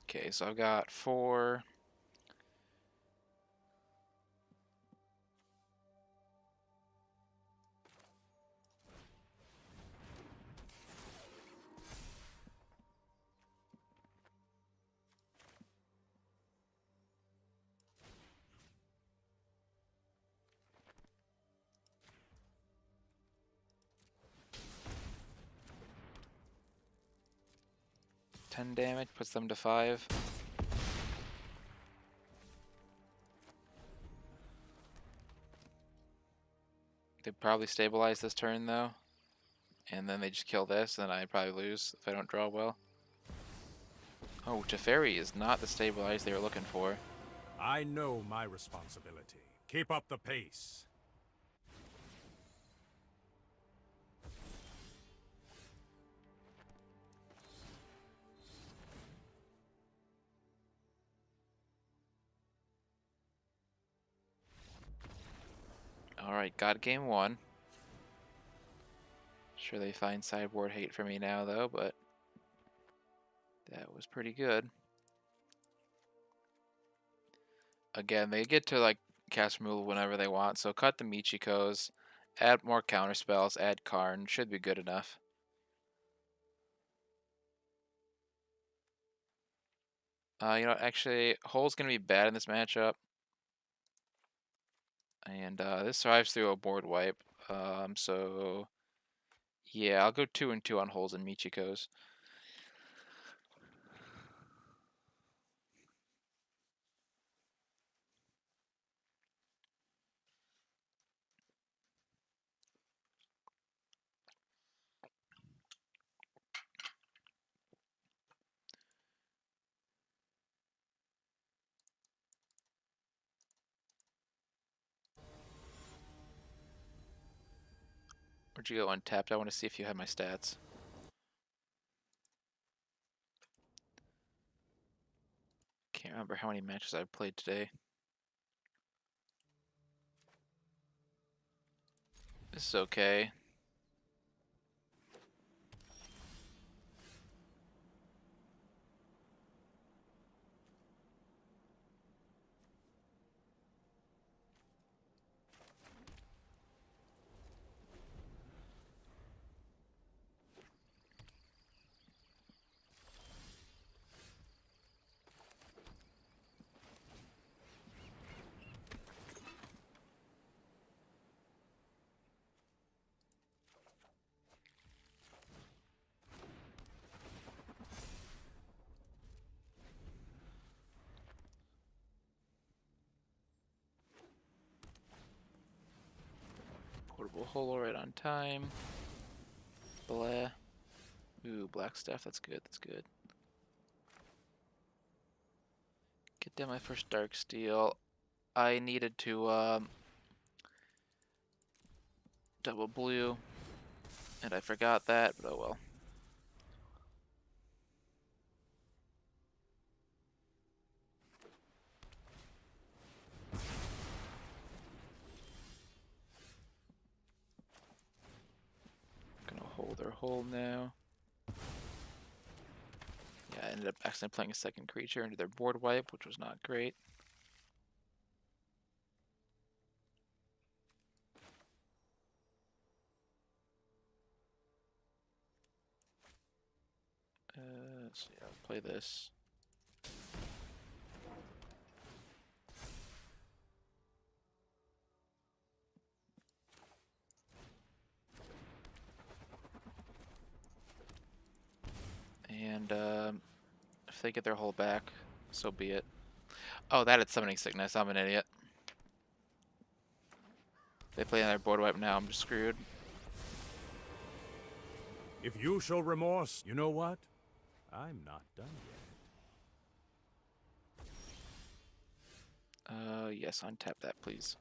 Okay, so I've got 4. 10 damage, puts them to 5. They probably stabilize this turn though. And then they just kill this, and I'd probably lose if I don't draw well. Oh, Teferi is not the stabilize they were looking for. I know my responsibility. Keep up the pace. Alright, got game 1. Sure they find sideboard hate for me now though, but that was pretty good. Again, they get to like cast removal whenever they want, so cut the Michikos, add more counter spells, add Karn, should be good enough. You know, actually, Hull's gonna be bad in this matchup. And this survives through a board wipe. So yeah, I'll go 2 and 2 on Hulls and Michikos. Where'd you go untapped? I want to see if you have my stats. Can't remember how many matches I've played today. This is okay. Portable Holo right on time. Blah. Ooh, black stuff. That's good. That's good. Get down my first dark steel. I needed to double blue, and I forgot that, but oh well. Gonna hold their hold now. Yeah, I ended up accidentally playing a second creature into their board wipe, which was not great. Let's see, I'll play this. And if they get their hold back, so be it. Oh, that had Summoning Sickness. I'm an idiot. They play on their board wipe now. I'm just screwed. If you show remorse, you know what? I'm not done yet. Yes, untap that, please.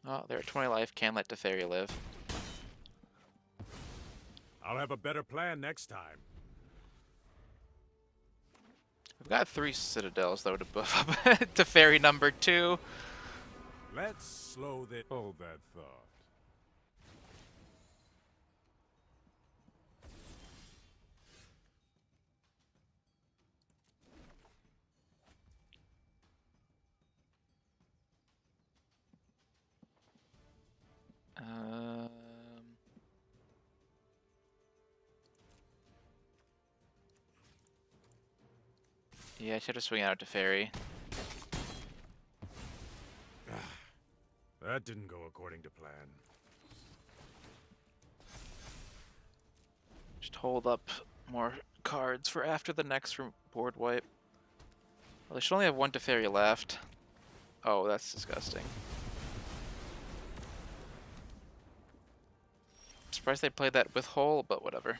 Oh, they're at 20 life. Can't let Teferi live. I'll have a better plan next time. We've got 3 Citadels, though, to buff up Teferi number 2. Let's slow the... Hold that thought. Yeah, I should have swung out to Fairy. That didn't go according to plan. Just hold up more cards for after the next board wipe. Well, they should only have one Teferi left. Oh, that's disgusting. Surprised they played that with Hole, but whatever.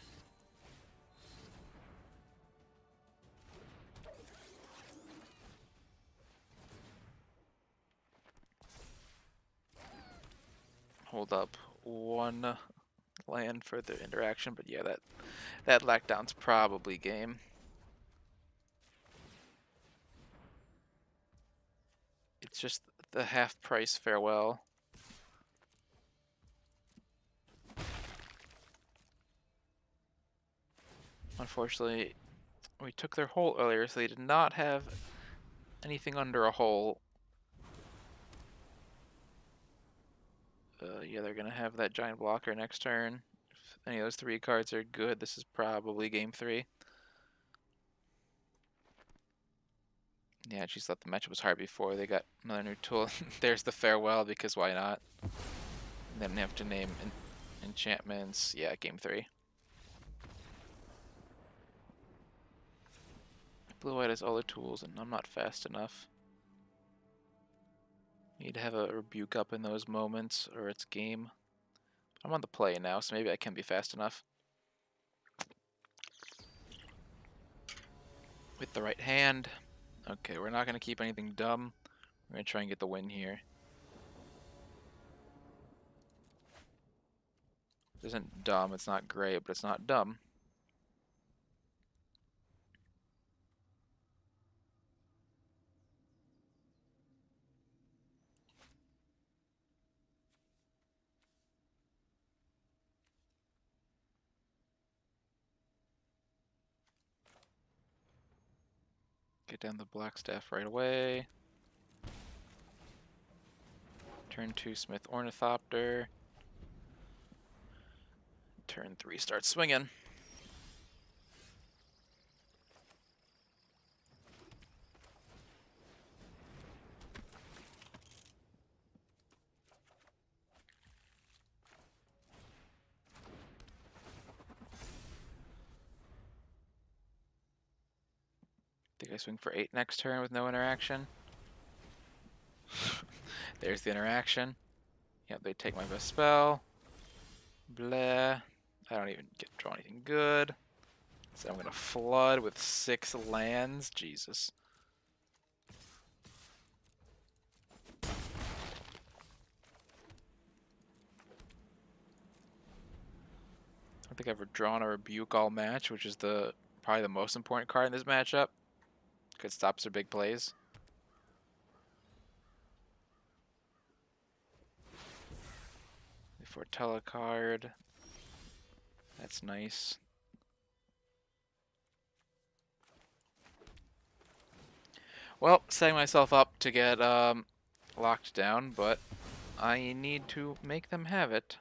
Hold up one land for the interaction, but yeah, that lockdown's probably game. It's just the half price farewell. Unfortunately, we took their hole earlier, so they did not have anything under a hole. Yeah, they're gonna have that giant blocker next turn. If any of those 3 cards are good, this is probably game 3. Yeah, geez, thought the matchup was hard before. They got another new tool. There's the farewell, because why not? And then they have to name enchantments. Yeah, game 3. Blue-white has all the tools, and I'm not fast enough. Need to have a rebuke up in those moments, or it's game. I'm on the play now, so maybe I can be fast enough. With the right hand. Okay, we're not going to keep anything dumb. We're going to try and get the win here. It isn't dumb, it's not great, but it's not dumb. Get down the black staff right away. Turn 2, Smith Ornithopter. Turn 3, start swinging. Think I swing for 8 next turn with no interaction. There's the interaction. Yep, they take my best spell. Blah. I don't even get to draw anything good. So I'm gonna flood with 6 lands. Jesus. I don't think I've ever drawn a Rebuke all match, which is probably the most important card in this matchup. Because it stops their big plays. For telecard. That's nice. Well, setting myself up to get locked down, but I need to make them have it.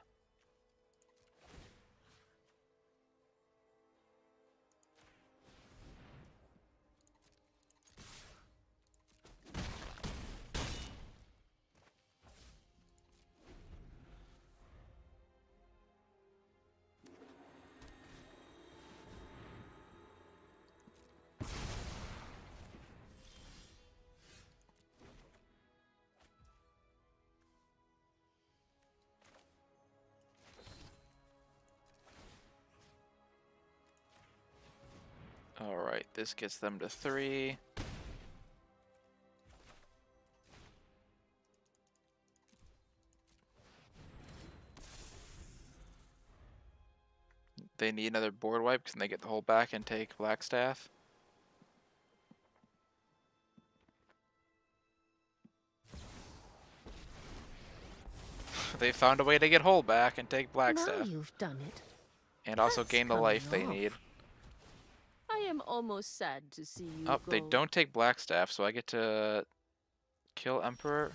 Alright, this gets them to 3. They need another board wipe because they get the whole back and take Blackstaff. They found a way to get whole back and take Now Blackstaff. you've done it. And also That's gain the coming life they off. need. I am almost sad to see you Oh, go. they don't take Blackstaff, so I get to kill Emperor.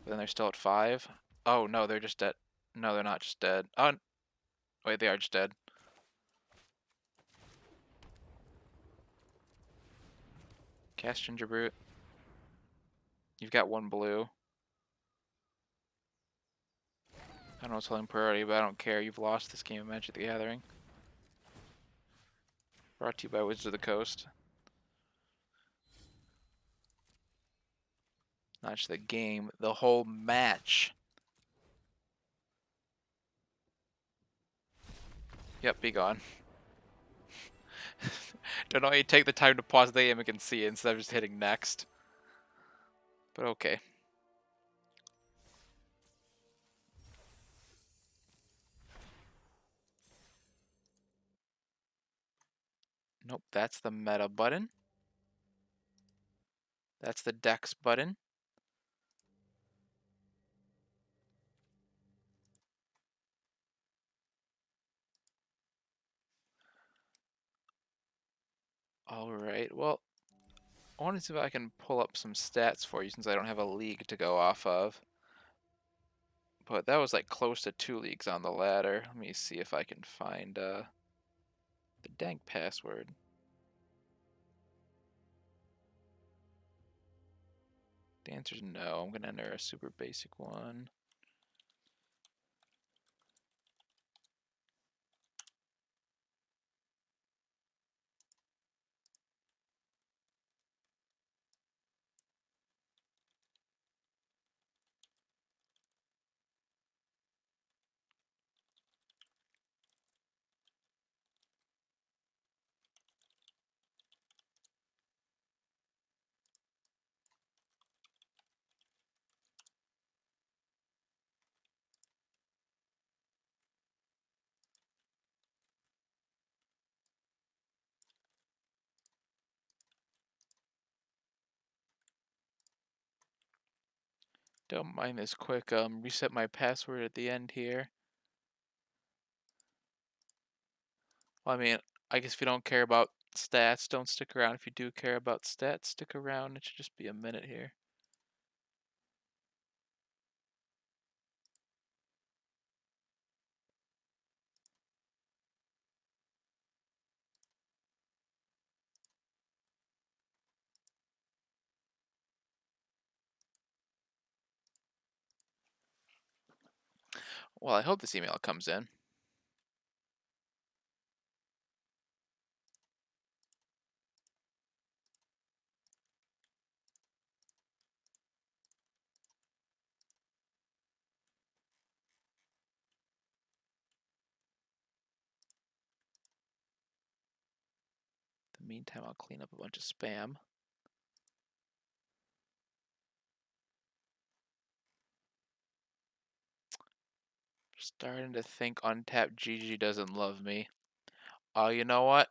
But then they're still at 5. Oh, no, they're just dead. No, they're not just dead. Oh, wait, they are just dead. Cast Gingerbrute. You've got 1 blue. I know it's holding priority, but I don't care. You've lost this game of Magic the Gathering. Brought to you by Wizards of the Coast. Not just the game, the whole match. Yep, be gone. Don't know, you take the time to pause the game and can see it instead of just hitting next. But okay. Nope, that's the meta button. That's the Dex button. Alright, well, I want to see if I can pull up some stats for you since I don't have a league to go off of. But that was like close to 2 leagues on the ladder. Let me see if I can find the dang password. The answer is no. I'm going to enter a super basic one. Don't mind this quick reset my password at the end here. Well, I mean, I guess if you don't care about stats, don't stick around. If you do care about stats, stick around. It should just be a minute here. Well, I hope this email comes in. In the meantime, I'll clean up a bunch of spam. Starting to think Untapped GG doesn't love me. Oh, you know what?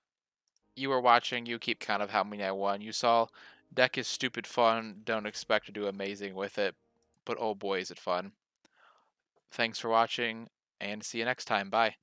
You were watching, you keep count of how many I won. You saw deck is stupid fun, don't expect to do amazing with it, but oh boy is it fun. Thanks for watching, and see you next time. Bye.